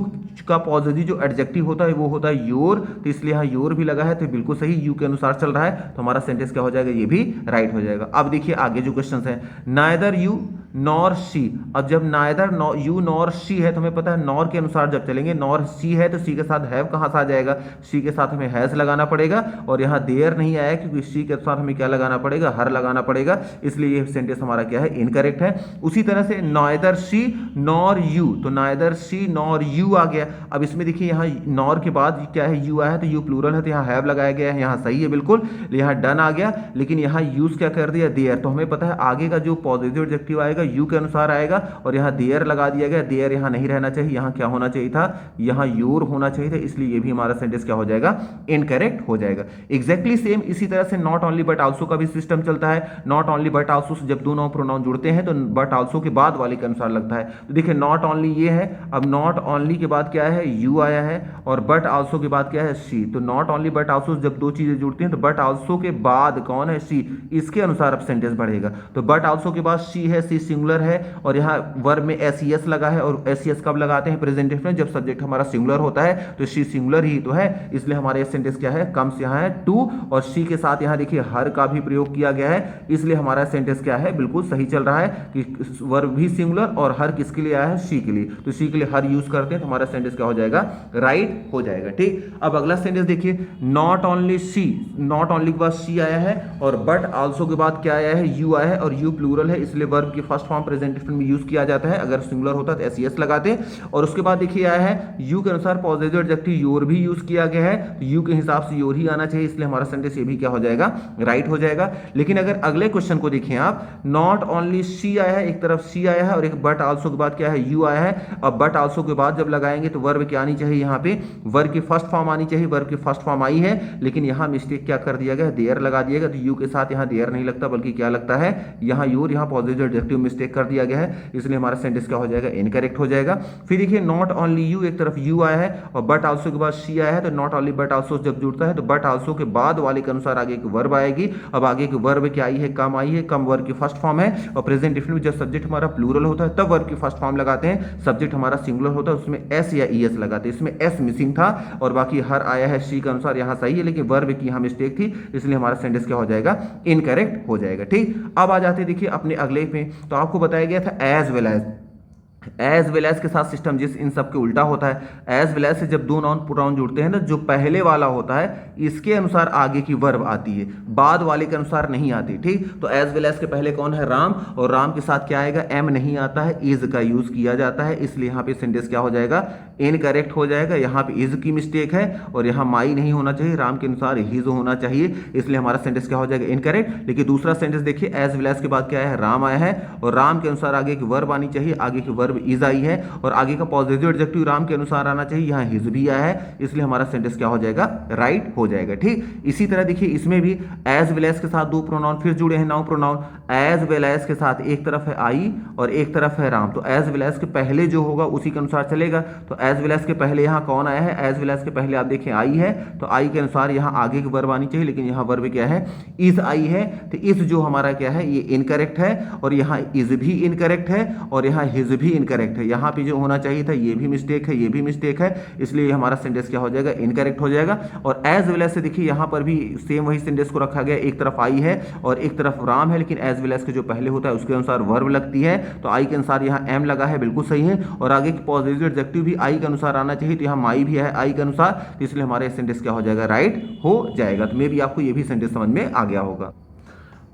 का पॉजिटिव जो एडजेक्टिव होता है वो होता है योर, तो इसलिए यहाँ योर भी लगा है तो बिल्कुल सही, यू के अनुसार चल रहा है तो हमारा सेंटेंस क्या हो जाएगा, ये भी राइट हो जाएगा। अब देखिए आगे जो क्वेश्चन है, नाइदर यू नॉर शी। अब जब नाइदर यू नॉर शी है तो हमें पता है नॉर के अनुसार जब चलेंगे, नॉर शी है तो सी के साथ हैव कहां से आ जाएगा, शी के साथ हमें हैज लगाना पड़ेगा, और यहाँ देयर नहीं आया क्योंकि शी के साथ हमें क्या लगाना पड़ेगा, हर लगाना पड़ेगा, इसलिए ये सेंटेंस हमारा क्या है, इनकरेक्ट है। उसी तरह से नाइदर शी नॉर यू, तो नाइदर शी नॉर यू आ गया। अब इसमें देखिए यहाँ नॉर के बाद क्या है, यू आया है तो यू प्लूरल है तो यहाँ हैव लगाया गया है, यहाँ सही है बिल्कुल, यहाँ डन आ गया, लेकिन यहाँ यूज क्या कर दिया, देयर। तो हमें पता है आगे का जो पॉजिटिव एडजेक्टिव आएगा यू के अनुसार आएगा, और यहाँ देयर लगा दिया गया, देयर यहाँ नहीं रहना चाहिए, यहाँ क्या होना चाहिए था, यहाँ योर होना चाहिए था, इसलिए ये भी हमारा सेंटेंस क्या हो जाएगा, इनकरेक्ट हो जाएगा। एग्जैक्टली सेम इसी तरह से नॉट ओनली बट आल्सो का भी सिस्टम चलता है। Not only but also say जब दो नाउन प्रोनाउन जुड़ते हैं तो बट आल्सो के बाद वाले के अनुसार लगता है। तो देखिए नॉट ओनली ये है, अब नॉट ओनली के बाद क्या है, यू आया है, और बट आल्सो के बाद क्या है, शी। तो नॉट ओनली बट आल्सो जब दो चीजें जुड़ती हैं तो बट आल्सो के बाद कौन है, शी, इसके अनुसार अब सेंटेंस बढ़ेगा। तो बट आल्सो के बाद शी है, शी सिंगुलर है, और यहाँ वर्ब में एस लगा है, और एस कब लगाते हैं, प्रेजेंट में, जब सब्जेक्ट हमारा सिंगुलर होता है, तो शी सिंगुलर ही तो है, इसलिए हमारे सेंटेंस क्या है, कम्स यहाँ है टू, और शी के साथ यहाँ देखिए हर का भी प्रयोग किया गया है, इसलिए हमारा सेंटेंस क्या है, बिल्कुल सही चल रहा है कि वर्ब भी सिंगुलर और हर किसके लिए आया है, शी के लिए, तो शी के लिए हर यूज करते हैं तो हमारा सेंटेंस क्या हो जाएगा, राइट हो जाएगा। ठीक, अब अगला सेंटेंस देखिए, not only she, not only के बाद शी आया है, और बट आल्सो के बाद क्या आया है, यू आया है, और यू प्लूरल है, इसलिए वर्ब की फर्स्ट फॉर्म प्रेजेंट में यूज किया जाता है, अगर सिंगुलर होता तो एस लगाते। और उसके बाद देखिए आया है यू के अनुसार पॉजिटिव एडजेक्टिव योर भी यूज किया गया है, तो यू के हिसाब से योर ही आना चाहिए, इसलिए हमारा सेंटेंस ये भी क्या हो जाएगा, राइट हो जाएगा। लेकिन अगर अगले क्वेश्चन को देखें आप, नॉट ओनली शी आया है, एक तरफ शी आया है, और एक बट आल्सो के बाद क्या है, यू आया है। अब बट आल्सो के बाद जब लगाएंगे तो वर्ब क्या आनी चाहिए, यहाँ पे वर्ब की फर्स्ट फॉर्म आनी चाहिए, वर्ब की फर्स्ट फॉर्म आई है, लेकिन यहाँ मिस्टेक क्या कर दिया गया, देयर लगा दिया गया, तो यू के साथ यहाँ देयर नहीं लगता बल्कि क्या लगता है, यहाँ योर, यहाँ पॉजिटिव एडजेक्टिव मिस्टेक कर दिया गया है, इसलिए हमारा सेंटेंस क्या हो जाएगा, इनकरेक्ट हो जाएगा। फिर देखिए नॉट ओनली यू, एक तरफ यू आया है और बट आल्सो के बाद शी आया है, तो नॉट ओनली बट आल्सो जब जुड़ता है तो बट आल्सो के बाद वाले के अनुसार आगे की वर्ब आएगी। अब आगे की वर्ब क्या आई है, कम आई है, कम वर्ब की फर्स्ट फॉर्म है, और प्रेजेंट इंडेफिनिट में जब सब्जेक्ट हमारा प्लूरल होता है तब वर्ब की फर्स्ट फॉर्म लगाते हैं, सब्जेक्ट हमारा सिंगुलर होता है उसमें एस या ईएस लगाते हैं, इसमें एस मिसिंग था और बाकी हर आया है शी के अनुसार, यहाँ सही है, लेकिन वर्ब की यहाँ मिस्टेक थी, इसलिए हमारा सेंटेंस क्या हो जाएगा, इनकरेक्ट हो जाएगा। ठीक, अब आ जाते देखिए अपने अगले पे, तो आपको बताया गया था एज वेल एज के साथ सिस्टम जिस इन सब के उल्टा होता है। एज वेल एज से जब दो नाउन प्रोनाउन जुड़ते हैं ना, जो पहले वाला होता है इसके अनुसार आगे की वर्ब आती है, बाद वाले के अनुसार नहीं आती। ठीक, तो एज वेल एज के पहले कौन है, राम, और राम के साथ क्या आएगा, एम नहीं आता है, इज का यूज किया जाता है, इसलिए यहाँ पे सेंटेंस क्या हो जाएगा, इनकरेक्ट हो जाएगा। यहाँ पे इज की मिस्टेक है और यहाँ माई नहीं होना चाहिए, राम के अनुसार हिज होना चाहिए, इसलिए हमारा सेंटेंस क्या हो जाएगा, इनकरेक्ट। लेकिन दूसरा सेंटेंस देखिए, एज वेल एज के बाद क्या है, राम आया है, और राम के अनुसार आगे की वर्ब आनी चाहिए, आगे की वर्ब इज आई है, और आगे का पॉजिटिव एडजेक्टिव राम के अनुसार आना चाहिए, यहाँ हिज भी आया है, इसलिए हमारा सेंटेंस क्या हो जाएगा, राइट हो जाएगा। ठीक, इसी तरह देखिए इसमें भी एज वेल एज के साथ दो प्रोनाउन फिर जुड़े हैं, noun pronoun. As well as के साथ एक तरफ है आई और एक तरफ है राम, तो एज वेल एज के पहले जो होगा उसी के अनुसार चलेगा। तो एज वेल एज के पहले यहाँ कौन आया है, एज वेल एज के पहले आप देखें आई है, तो आई के अनुसार यहाँ आगे की वर्ब आनी चाहिए, लेकिन यहाँ वर्ब क्या है, इज आई है, तो इज जो हमारा क्या है, ये इनकरेक्ट है, और यहाँ इज भी इनकरेक्ट है, और यहाँ हिज भी इनकरेक्ट है, यहाँ पे जो होना चाहिए था ये भी मिस्टेक है, ये भी मिस्टेक है, इसलिए हमारा सेंटेंस क्या हो जाएगा, इनकरेक्ट हो जाएगा। और एज वेल एज से देखिए यहाँ पर भी सेम वही सेंटेंस को रखा गया, एक तरफ आई है और एक तरफ राम है, लेकिन एज वेल एज के जो पहले होता है उसके अनुसार वर्ब लगती है, तो आई के अनुसार यहाँ एम लगा है, बिल्कुल सही है, और आगे की पॉजिटिव एडजेक्टिव भी आई के अनुसार आना चाहिए, तो यहाँ माई भी है आई के अनुसार, तो इसलिए हमारा सेंटेंस क्या हो जाएगा, राइट हो जाएगा। तो मे भी आपको ये भी सेंटेंस समझ में आ गया होगा।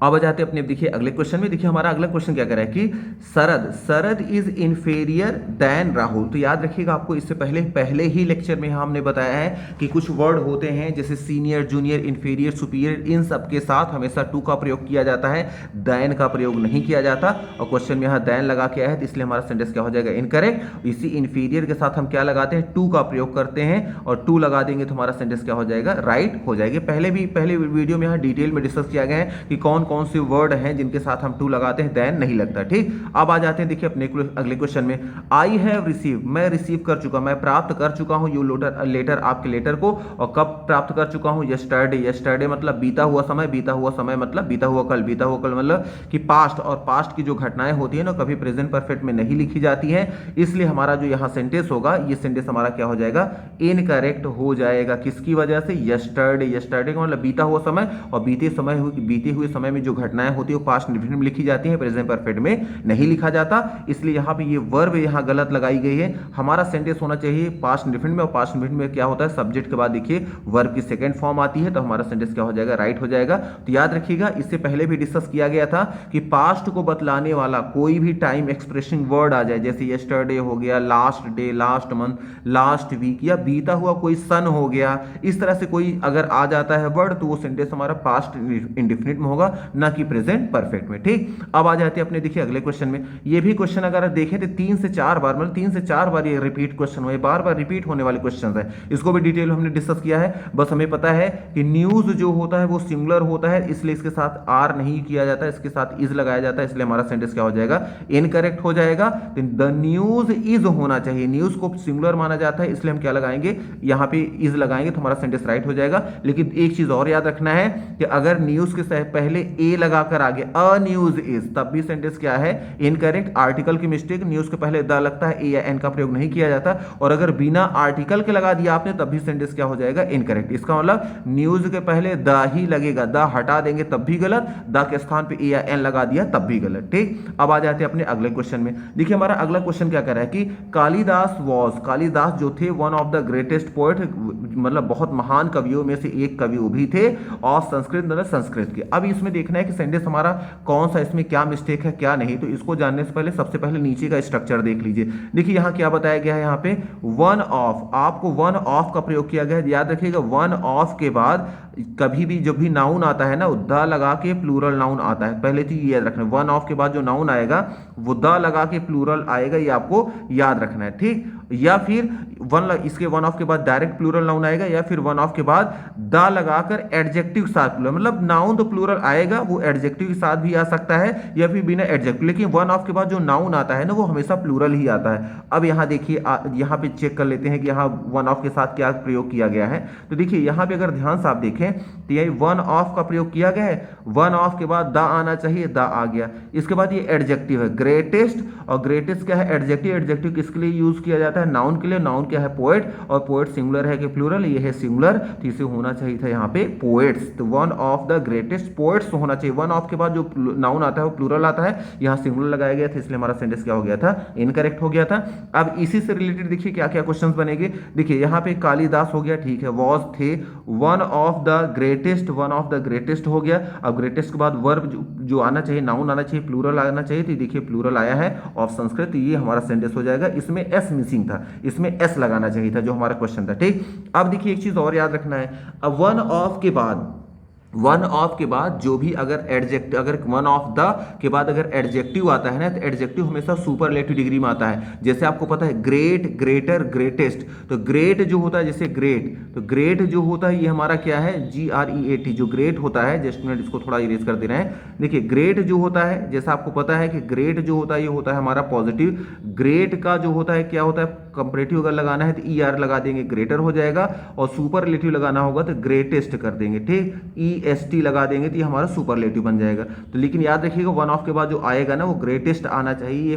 अब आ जाते हैं अपने देखिए अगले क्वेश्चन में। देखिए हमारा अगला क्वेश्चन क्या कह रहा है कि सरद इज इंफीरियर देन राहुल। तो याद रखिएगा, आपको इससे पहले ही लेक्चर में हमने बताया है कि कुछ वर्ड होते हैं जैसे सीनियर, जूनियर, इंफीरियर, सुपीरियर, इन सब के साथ हमेशा टू का प्रयोग किया जाता है, देन का प्रयोग नहीं किया जाता। और क्वेश्चन में यहाँ देन लगा के आया है, तो इसलिए हमारा सेंटेंस क्या हो जाएगा, इनकरेक्ट। इसी इंफीरियर के साथ हम क्या लगाते हैं, टू का प्रयोग करते हैं, और टू लगा देंगे तो हमारा सेंटेंस क्या हो जाएगा, राइट हो जाएगा। पहले वीडियो में यहाँ डिटेल में डिस्कस किया गया है कि कौन कौन से वर्ड हैं जिनके साथ हम टू लगाते हैं, देन नहीं लगता। ठीक, अब आ जाते हैं देखिए अपने अगले क्वेश्चन में। आई हैव रिसीव, मैं रिसीव कर चुका, मैं प्राप्त कर चुका हूं यू लेटर, आपके लेटर को। और कब प्राप्त कर चुका हूं? यस्टरडे। यस्टरडे मतलब बीता हुआ समय, बीता हुआ समय मतलब बीता हुआ कल, बीता हुआ कल मतलब कि पास्ट, और पास्ट की जो घटनाएं होती है ना कभी प्रेजेंट परफेक्ट में नहीं लिखी जाती है, इसलिए हमारा जो यहाँ सेंटेंस होगा, ये सेंटेंस हमारा क्या हो जाएगा? इनकरेक्ट हो जाएगा। किसकी वजह से? यस्टरडे। यस्टरडे का मतलब बीता हुआ समय, और बीते हुए समय में जो घटनाएं होती है वो पास्ट इंडेफिनिट में लिखी जाती है, प्रेजेंट परफेक्ट में नहीं लिखा जाता, इसलिए यहाँ पे ये वर्ब यहाँ गलत लगाई गई है। हमारा सेंटेंस होना चाहिए पास्ट इंडेफिनिट में, और पास्ट इंडेफिनिट में क्या होता है? सब्जेक्ट के बाद देखिए वर्ब की सेकंड फॉर्म आती है, तो हमारा सेंटेंस क्या हो जाएगा? राइट हो जाएगा। तो याद रखिएगा, इससे पहले भी डिस्कस किया गया था कि पास्ट को बतलाने वाला कोई भी टाइम एक्सप्रेसिंग वर्ड आ जाए, जैसे यस्टरडे हो गया, last day, last month, last week, या बीता हुआ कोई सन हो गया, इस तरह से कोई अगर आ जाता है वर्ड, तो वो सेंटेंस हमारा पास्ट इंडेफिनिट में होगा, ना कि प्रेजेंट परफेक्ट में। ठीक, अब आ जाते हैं अपने देखिए अगले क्वेश्चन में। ये भी क्वेश्चन अगर देखें तो 3 से 4 बार, मतलब 3 से 4 बार ये रिपीट क्वेश्चन हुए, बार बार रिपीट होने वाले क्वेश्चन है। इसको भी डिटेल हमने डिस्कस किया है। बस हमें पता है कि न्यूज जो होता है वो सिंगुलर होता है, इसलिए इसके साथ आर नहीं किया जाता, इसके साथ इज लगाया जाता है, इसलिए हमारा सेंटेंस क्या हो जाएगा? इनकरेक्ट हो जाएगा। द न्यूज इज होना चाहिए, न्यूज को सिंगुलर माना जाता है, इसलिए हम क्या लगाएंगे? यहाँ पे इज लगाएंगे, तो हमारा सेंटेंस राइट हो जाएगा। लेकिन एक चीज और याद रखना है कि अगर न्यूज के पहले ए लगाकर आगे अ न्यूज इज, तब भी सेंटेंस क्या है? इनकरेक्ट। आर्टिकल की मिस्टेक, न्यूज के पहले द लगता है, ए या एन का प्रयोग नहीं किया जाता, और अगर बिना आर्टिकल के लगा दिया आपने, तब भी सेंटेंस क्या हो जाएगा? इनकरेक्ट। इसका मतलब न्यूज के पहले द ही लगेगा, द हटा देंगे तब भी गलत, द के स्थान पे ए या एन लगा दिया तब भी गलत। ठीक, अब आ जाते हैं अपने अगले क्वेश्चन में। देखिए हमारा अगला क्वेश्चन क्या कह रहा है कि कालिदास जो थे one of the greatest poet, मतलब बहुत महान कवियों में से एक कवि वो भी थे, और संस्कृत मतलब संस्कृत के। अब इसमें देखना है कि सेंटेंस हमारा कौन सा, इसमें क्या मिस्टेक है क्या नहीं, तो इसको जानने से पहले सबसे पहले नीचे का स्ट्रक्चर देख लीजिए। देखिए यहाँ क्या बताया गया है, यहाँ पे वन ऑफ, आपको वन ऑफ का प्रयोग किया गया है। याद रखिएगा वन ऑफ के बाद कभी भी जब भी नाउन आता है ना, द लगा के प्लूरल नाउन आता है, पहले तो ये याद रखना है। वन ऑफ के बाद जो नाउन आएगा वो द लगा के प्लूरल आएगा, ये आपको याद रखना है। ठीक, या फिर इसके वन ऑफ के बाद डायरेक्ट प्लूरल नाउन आएगा, या फिर वन ऑफ के बाद द लगाकर एडजेक्टिव के साथ प्लूरल, मतलब नाउन तो प्लूरल आएगा, वो एडजेक्टिव के साथ भी आ सकता है या फिर बिना एडजेक्टिव, लेकिन वन ऑफ के बाद जो नाउन आता है ना वो हमेशा प्लूरल ही आता है। अब यहाँ देखिए, यहाँ पे चेक कर लेते हैं कि यहाँ वन ऑफ के साथ क्या प्रयोग किया गया है। तो देखिए यहाँ पे अगर ध्यान से आप देखें तो यही वन ऑफ का प्रयोग किया गया है, वन ऑफ के बाद द आना चाहिए, द आ गया। इसके बाद ये एडजेक्टिव है ग्रेटेस्ट, और ग्रेटेस्ट क्या है? एडजेक्टिव। एडजेक्टिव किसके लिए यूज किया जाता है? नाउन के लिए। नाउन क्या है? पोएट, और पोएट सिंगुलर है कि प्लूरल? ये है सिंगुलर, तो इसे होना चाहिए था यहाँ पे पोएट्स। तो one of the greatest poets होना चाहिए। वन ऑफ के बाद जो नाउन आता है वो प्लूरल आता है, यहाँ सिंगुलर लगाया गया था, इसलिए हमारा सेंटेंस क्या हो गया था? इनकरेक्ट हो गया था। अब इसी से रिलेटेड देखिए क्या क्या क्वेश्चंस बनेंगे। देखिए यहाँ पे कालिदास हो गया, ठीक है, वॉज थे, one of the greatest, one of the greatest हो गया। अब ग्रेटेस्ट के बाद वर्ब जो आना चाहिए, नाउन आना चाहिए, प्लूरल आना चाहिए, तो देखिए प्लूरल आया है ऑफ संस्कृत, ये हमारा सेंटेंस हो जाएगा। इसमें एस मिसिंग था, इसमें एस लगाना चाहिए था जो हमारा क्वेश्चन था। ठीक, अब देखिए एक चीज और याद रखना है, अब वन ऑफ के बाद, वन ऑफ के बाद जो भी अगर एडजेक्टिव, अगर वन ऑफ द के बाद अगर एडजेक्टिव आता है ना, तो एडजेक्टिव हमेशा सुपरलेटिव डिग्री में आता है। जैसे आपको पता है ग्रेट, ग्रेटर, ग्रेटेस्ट, तो ग्रेट जो होता है, जैसे ग्रेट, तो ग्रेट जो होता है ये हमारा क्या है? GREAT, जो ग्रेट होता है, जस्ट मिनट इसको थोड़ा इरेज कर दे रहे हैं। देखिए ग्रेट जो होता है, जैसा आपको पता है कि ग्रेट जो होता है ये होता है हमारा पॉजिटिव। ग्रेट का जो होता है क्या होता है? कंपैरेटिव अगर लगाना है तो ER लगा देंगे, ग्रेटर हो जाएगा, और सुपरलेटिव लगाना होगा तो ग्रेटेस्ट कर देंगे। ठीक, EST लगा देंगे तो ये हमारा सुपरलेटिव बन जाएगा। तो लेकिन याद रखिएगा वन ऑफ के बाद जो आएगा ना वो ग्रेटेस्ट आना चाहिए, ये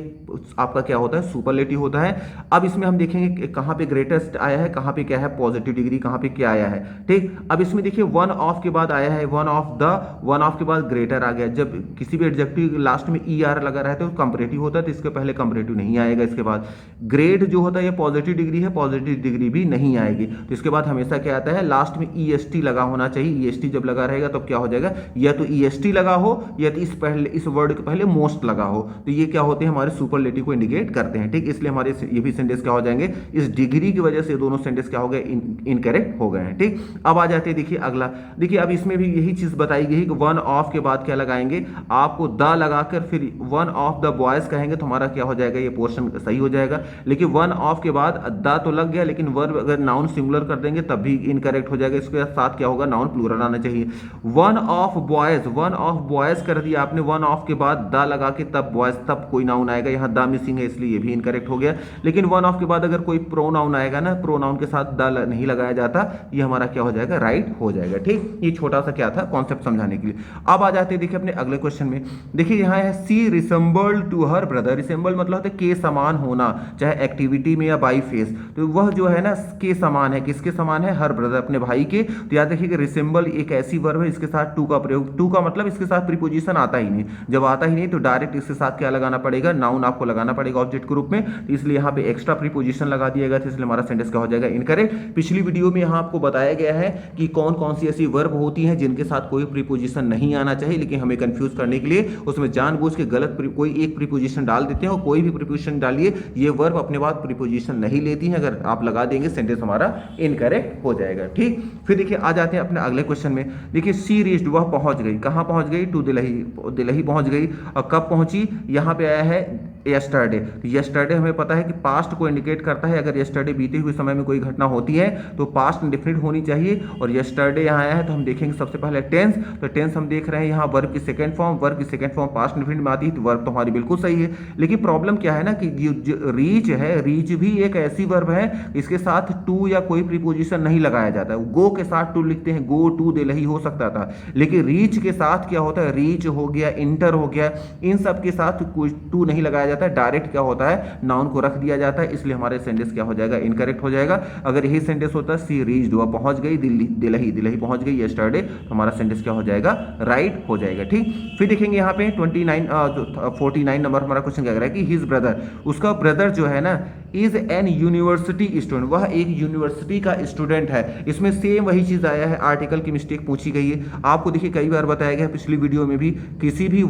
आपका क्या होता है? सुपरलेटिव होता है। अब इसमें हम देखेंगे कहाँ पे ग्रेटेस्ट आया है, कहाँ पे क्या है पॉजिटिव डिग्री, कहाँ पे क्या आया है। ठीक, अब इसमें देखिए वन ऑफ के बाद आया है one of the, one of के बाद ग्रेटर आ गया। जब किसी भी एडजेक्टिव लास्ट में ER लगा रहता है तो कंपैरेटिव होता है, तो इसके पहले कंपैरेटिव नहीं आएगा। इसके बाद ग्रेट जो होता है ये पॉजिटिव डिग्री है, पॉजिटिव डिग्री भी नहीं आएगी, तो इसके बाद हमेशा क्या आता है? लास्ट में EST लगा होना चाहिए। EST जब लगा रहेगा तब क्या हो जाएगा? या तो EST लगा हो, या तो इस वर्ड के पहले मोस्ट लगा हो, तो ये क्या होते हैं? हमारे सुपरलेटिव को इंडिकेट करते हैं। ठीक, इसलिए हमारे ये भी सेंटेंस क्या हो जाएंगे? इस डिग्री की वजह से दोनों सेंटेंस क्या हो गए? इनकरेक्ट हो गए हैं। ठीक, अब आ जाते हैं देखिए अगला। देखिए अब इसमें भी यही चीज बताई गई है कि वन ऑफ के बाद क्या लगाएंगे? आपको द लगाकर फिर वन ऑफ द बॉयज कहेंगे तो हमारा क्या हो जाएगा? ये पोर्शन सही हो जाएगा। लेकिन वन ऑफ के बाद द तो लग गया, लेकिन वर्ब अगर नाउन सिंगुलर कर देंगे तब भी इनकरेक्ट हो जाएगा। इसके साथ क्या होगा? नाउन प्लूरल आना चाहिए। One of boys, one of boys कर दिया आपने, वन ऑफ के बाद द लगा के तब बॉयज, तब कोई नाउन आएगा, यहाँ द मिसिंग है इसलिए ये भी इनकरेक्ट हो गया। लेकिन वन ऑफ के बाद अगर कोई प्रोनाउन आएगा ना, प्रोनाउन के साथ द नहीं लगाया जाता, ये हमारा क्या हो जाएगा, राइट हो जाएगा। ठीक, ये छोटा सा क्या था कॉन्सेप्ट समझाने के लिए। अब आ जाते हैं देखिए अपने अगले क्वेश्चन में। देखिए यहाँ है she resemble to her brother. Resemble मतलब होता है के समान होना, चाहे एक्टिविटी में या बाई फेस, तो वह जो है ना के समान है, किसके समान है, हर ब्रदर, अपने भाई के। तो याद रखिए कि रिसेंबल एक ऐसी वर्ब है इसके साथ टू का प्रयोग, टू का मतलब इसके साथ प्रीपोजिशन आता ही नहीं, जब आता ही नहीं तो डायरेक्ट इसके साथ क्या लगाना पड़ेगा, नाउन आपको लगाना पड़ेगा ऑब्जेक्ट के रूप में, तो इसलिए यहाँ पे एक्स्ट्रा प्रीपोजिशन लगा दिया गया था, इसलिए हमारा सेंटेंस क्या हो जाएगा, इनकरेक्ट। पिछली वीडियो में यहाँ आपको बताया गया है कि कौन कौन सी ऐसी वर्ब होती हैं जिनके साथ कोई प्रीपोजिशन नहीं आना चाहिए, लेकिन हमें कंफ्यूज करने के लिए उसमें जानबूझ के गलत कोई एक प्रीपोजिशन डाल देते हैं, और कोई भी प्रीपोजिशन डालिए ये वर्ब अपने बाद प्रीपोजिशन नहीं लेती है, अगर आप लगा देंगे सेंटेंस हमारा इनकरेक्ट हो जाएगा। ठीक, फिर देखिए आ जाते हैं अपने अगले क्वेश्चन में। देखिए सी रीच्ड, वह पहुंच गई, कहां पहुंच गई, टू दिल्ली, दिल्ली पहुंच गई। और कब पहुंची, यहां पे आया है यस्टरडे। तो यस्टरडे हमें पता है कि पास्ट को इंडिकेट करता है, अगर यस्टरडे बीते हुए समय में कोई घटना होती है तो पास्ट इंडेफिनिट होनी चाहिए, और यस्टरडे यहाँ आया है तो हम देखेंगे सबसे पहले टेंस। तो टेंस हम देख रहे हैं यहाँ वर्ब की सेकंड फॉर्म, वर्ब की सेकंड फॉर्म पास्ट इंडेफिनिट में आती है, तो वर्ब तो हमारी बिल्कुल सही है। लेकिन प्रॉब्लम क्या है ना कि जो रीच है, रीच भी एक ऐसी वर्ब है इसके साथ टू या कोई प्रीपोजिशन नहीं लगाया जाता है। गो के साथ टू लिखते हैं, गो टू दिल्ली हो सकता था, लेकिन रीच के साथ क्या होता है, रीच हो गया, इंटर हो गया, इन सब के साथ कोई टू नहीं लगाया जाता है, डायरेक्ट क्या होता है, नाउन को रख दिया जाता है, इसलिए हमारे सेंटेंस क्या हो जाएगा, इनकरेक्ट हो जाएगा। अगर यही सेंटेंस होता है सी रीच्ड, वह पहुंच गई, दिल्ली, दिल्ली पहुंच गई यस्टरडे, तो हमारा सेंटेंस क्या हो जाएगा, राइट हो जाएगा। ठीक, फिर देखेंगे यहाँ पे 49 नंबर हमारा क्वेश्चन क्या कह रहा है कि हिज ब्रदर, उसका ब्रदर जो है ना, इज एन यूनिवर्सिटी स्टूडेंट, वह एक यूनिवर्सिटी का स्टूडेंट है। इसमें सेम वही चीज आया है, आर्टिकल की मिस्टेक पूछी गई है। आपको देखिए कई बार बताया गया है पिछली वीडियो में भी, किसी भी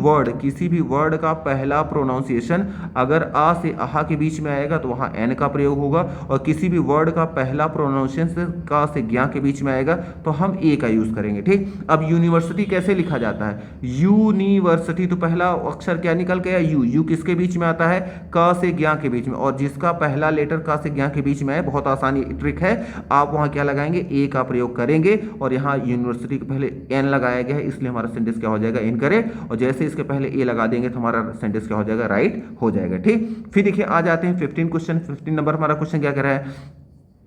वर्ड का पहला प्रोनाउंसिएशन अगर आ से आहा के बीच में आएगा तो वहां एन का प्रयोग होगा, और किसी भी वर्ड का पहला प्रोनाउंसिएशन का से ज्ञा के बीच में आएगा तो हम ए का यूज करेंगे। ठीक, अब यूनिवर्सिटी कैसे लिखा जाता है, यूनिवर्सिटी, तो पहला अक्षर क्या निकल गया, यू, यू किसके बीच में आता है, क से ज्ञा के बीच में, और जिसका पहला लेटर का से ज्ञा के बीच में है, बहुत आसानी ट्रिक है, आप वहां क्या लगाएंगे, ए का प्रयोग करेंगे, और यहाँ यूनिवर्सिटी के पहले एन लगाया गया है, इसलिए हमारा सेंटेंस क्या हो जाएगा, इनकरेक्ट, और जैसे इसके पहले ए लगा देंगे तो हमारा सेंटेंस क्या हो जाएगा, राइट हो जाएगा। ठीक, फिर देखिए आ जाते हैं 15 नंबर हमारा क्वेश्चन क्या कह रहा है,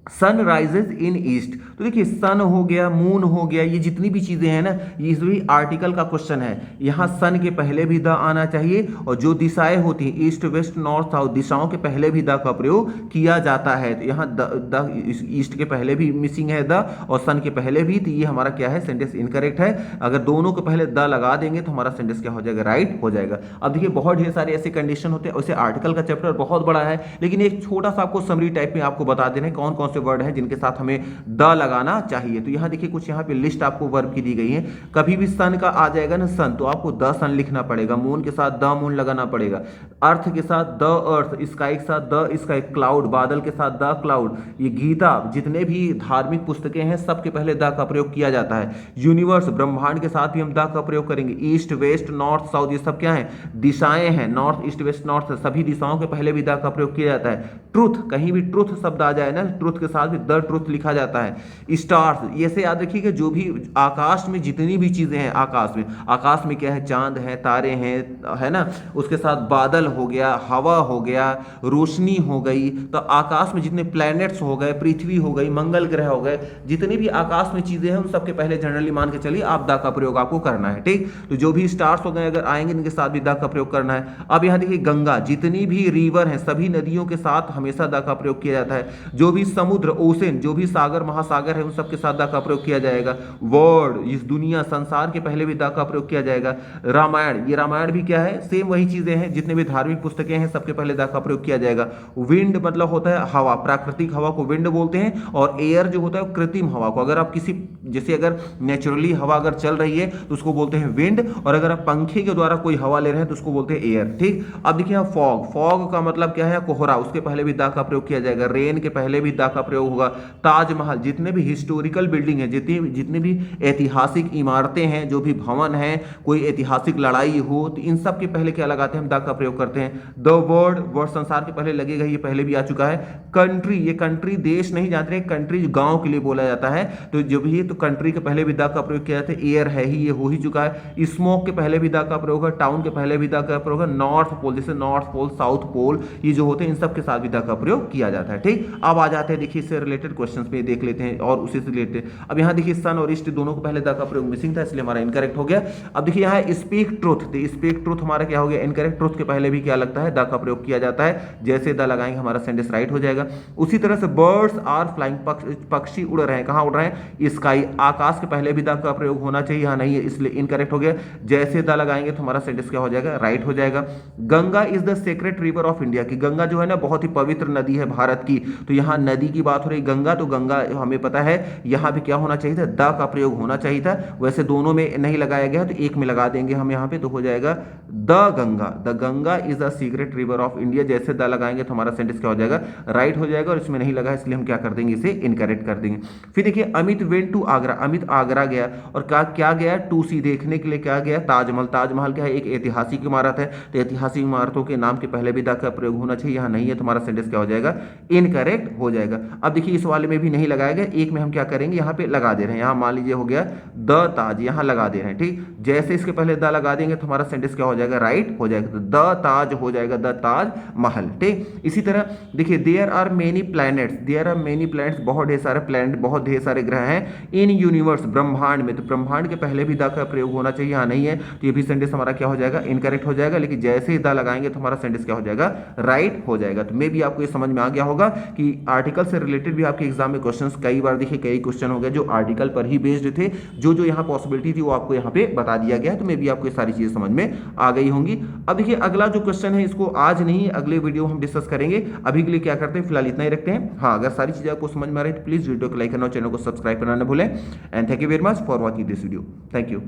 सन राइजेज इन ईस्ट। तो देखिए सन हो गया, मून हो गया, ये जितनी भी चीजें हैं ना, ये भी आर्टिकल का क्वेश्चन है। यहाँ सन के पहले भी द आना चाहिए, और जो दिशाएं होती हैं ईस्ट वेस्ट नॉर्थ साउथ, दिशाओं के पहले भी द का प्रयोग किया जाता है। तो यहाँ द ईस्ट के पहले भी मिसिंग है द, और सन के पहले भी, तो ये हमारा क्या है, सेंटेंस इनकरेक्ट है। अगर दोनों के पहले द लगा देंगे तो हमारा सेंटेंस क्या हो जाएगा, राइट हो जाएगा। अब देखिए बहुत ढेर सारे ऐसे कंडीशन होते हैं, वैसे आर्टिकल का चैप्टर बहुत बड़ा है, लेकिन एक छोटा सा आपको समरी टाइप में आपको बता देना है कौन कौन से वर्ड हैं जिनके साथ हमें द लगाना चाहिए। तो यहां देखिए कुछ यहां पे लिस्ट आपको वर्ब की दी गई है। कभी भी सन का आ जाएगा ना सन, तो आपको द सन लिखना पड़ेगा, मून के साथ द मून लगाना पड़ेगा, अर्थ के साथ द अर्थ, स्काई के साथ द स्काई, क्लाउड बादल के साथ द क्लाउड। ये गीता, जितने भी धार्मिक पुस्तकें हैं सबके पहले द का प्रयोग किया जाता है। यूनिवर्स ब्रह्मांड के साथ भी हम द का प्रयोग करेंगे। ईस्ट वेस्ट नॉर्थ साउथ ये सब क्या है, दिशाएं हैं, नॉर्थ ईस्ट वेस्ट नॉर्थ, सभी दिशाओं के पहले भी द का प्रयोग किया जाता है। ट्रुथ, कहीं भी ट्रुथ शब्द आ जाए ना, ट्रुथ के साथ भी द ट्रुथ लिखा जाता है। स्टार्स, ये से याद रखिए कि जो भी आकाश में जितनी भी चीजें हैं, आकाश में क्या है, चांद है, तारे हैं, है ना, उसके साथ बादल हो गया, हवा हो गया, रोशनी हो गई, तो आकाश में जितने प्लैनेट्स हो गए, पृथ्वी हो गई, मंगल ग्रह हो गए, जितनी भी आकाश में चीजें हैं उन सबके पहले जनरली मान के चलिए आप द का प्रयोग आपको करना है। ठीक, तो जो भी स्टार्स हो गए अगर आएंगे इनके साथ भी द का प्रयोग करना है। अब यहां देखिए गंगा, जितनी भी रिवर है सभी नदियों के साथ हमेशा द का प्रयोग किया जाता है। जो भी समुद्र ओशन, जो भी सागर महासागर है उन सबके साथ द का प्रयोग किया जाएगा। वर्ल्ड, इस दुनिया संसार के पहले भी द का प्रयोग किया जाएगा। रामायण, ये रामायण भी क्या है, सेम वही चीजें हैं, जितने भी धार्मिक पुस्तकें हैं सबके पहले द का प्रयोग किया जाएगा। विंड मतलब होता है हवा, प्राकृतिक हवा को विंड बोलते हैं, और एयर जो होता है कृत्रिम हवा को, अगर आप किसी जैसे अगर नेचुरली हवा अगर चल रही है तो उसको बोलते हैं विंड, और अगर आप पंखे के द्वारा कोई हवा ले रहे हैं तो उसको बोलते हैं एयर। ठीक, अब देखिए फॉग, फॉग का मतलब क्या है, कोहरा, उसके पहले भी द का प्रयोग किया जाएगा। रेन के पहले भी द का प्रयोग होगा। ताजमहल, जितने भी हिस्टोरिकल बिल्डिंग है, जितनी भी ऐतिहासिक इमारतें हैं, जो भी भवन है, कोई ऐतिहासिक लड़ाई हो, तो इन सब के पहले क्या लगाते हैं हम, द का प्रयोग करते हैं। द वर्ड, वर्ड संसार के पहले लगेगा, ये पहले भी आ चुका है। कंट्री, ये कंट्री देश नहीं जानते, कंट्री गांव के लिए बोला जाता है, तो जो भी है तो कंट्री के पहले भी द का प्रयोग किया जाता है। एयर है ही, ये हो ही चुका है। स्मोक के पहले भी द का प्रयोग है। टाउन के पहले भी द का प्रयोग है। नॉर्थ पोल, जैसे नॉर्थ पोल, साउथ पोल, ये जो होते हैं इन सब के साथ भी द का प्रयोग किया जाता है। ठीक, अब आ जाते हैं देखिए इससे रिलेटेड क्वेश्चंस पे देख लेते हैं और उसी से रिलेटेड। अब यहाँ देखिए सन और ईस्ट दोनों को पहले द का प्रयोग मिसिंग था, इसलिए हमारा इनकरेक्ट हो गया। अब देखिए यहाँ स्पीक ट्रुथ, तो स्पीक ट्रुथ हमारा क्या हो गया, इनकरेक्ट। ट्रुथ के पहले भी क्या लगता है, द का प्रयोग किया जाता है, जैसे द लगाएंगे हमारा सेंटेंस राइट हो जाएगा। उसी तरह से बर्ड्स आर फ्लाइंग, पक्षी उड़ रहे हैं, कहां उड़ रहे हैं, स्काई, आकाश के पहले भी द का प्रयोग होना चाहिए, यहां नहीं है, इसलिए इनकरेक्ट हो गया। जैसे द लगाएंगे तो हमारा सेंटेंस क्या हो जाएगा, राइट हो जाएगा। Ganga is the sacred river of India, की गंगा जो है ना बहुत ही पवित्र नदी है भारत की, तो यहां नदी की बात हो रही, गंगा, तो गंगा हमें पता है यहां भी क्या होना चाहिए था, द का प्रयोग होना चाहिए था। वैसे दोनों में नहीं लगाया गया तो एक में लगा देंगे हम यहां पे, तो हो जाएगा the Ganga, the Ganga is the secret river of India. जैसे द लगाएंगे तो हमारा सेंटेंस क्या हो जाएगा, राइट हो जाएगा, और इसमें नहीं लगा इसलिए हम क्या कर देंगे, इसे इनकरेक्ट कर देंगे। फिर देखिए अमित वेंट टू आगरा, अमित आगरा गया, और क्या गया, टू सी, देखने के लिए क्या गया, ताजमहल। ताजमहल क्या है, एक ऐतिहासिक इमारत है, तो ऐतिहासिक इमारतों के नाम के पहले भी द का प्रयोग होना चाहिए, यहां नहीं है, तो हमारा सेंटेंस क्या हो जाएगा, इनकरेक्ट हो जाएगा। अब देखिए इस वाले में भी नहीं लगाया गया, एक में हम क्या करेंगे, यहाँ पे लगा दे रहे हैं, यहाँ मान लीजिए हो गया द ताज, यहाँ लगा दे रहे हैं। ठीक, जैसे इसके पहले द लगा देंगे तो हमारा सेंटेंस क्या हो जाएगा, राइट हो जाएगा, तो द ताज हो जाएगा, द ताज महल। ठीक, इसी तरह देखिए there are many planets, there are many planets, बहुत ढेर सारे प्लैनेट, बहुत ढेर सारे ग्रह हैं, इन यूनिवर्स, ब्रह्मांड में, तो ब्रह्मांड के पहले भी द का प्रयोग होना चाहिए, यहाँ नहीं है, तो ये भी सेंटेंस हमारा क्या हो जाएगा, इनकरेक्ट हो जाएगा। लेकिन जैसे ही द लगाएंगे तो हमारा सेंटेंस क्या हो जाएगा, राइट हो जाएगा। तो मे भी आपको ये समझ में आ गया होगा कि आर्टिकल से रिलेटेड भी आपके एग्जाम में क्वेश्चंस कई बार देखिए, कई क्वेश्चन हो गए जो आर्टिकल पर ही बेस्ड थे, जो जो यहाँ पॉसिबिलिटी थी वो आपको यहाँ पे बता दिया गया है, तो मे भी आपको ये सारी चीजें समझ में आ गई होंगी। अब देखिए अगला जो क्वेश्चन है इसको आज नहीं अगले वीडियो हम डिस्कस करेंगे, अभी के लिए क्या करते हैं फिलहाल इतना ही रखते हैं। हाँ, अगर सारी चीजें आपको समझ में आ रही है तो प्लीज वीडियो को लाइक करना और चैनल को सब्सक्राइब करना ना भूलें। And thank you very much for watching this video. Thank you.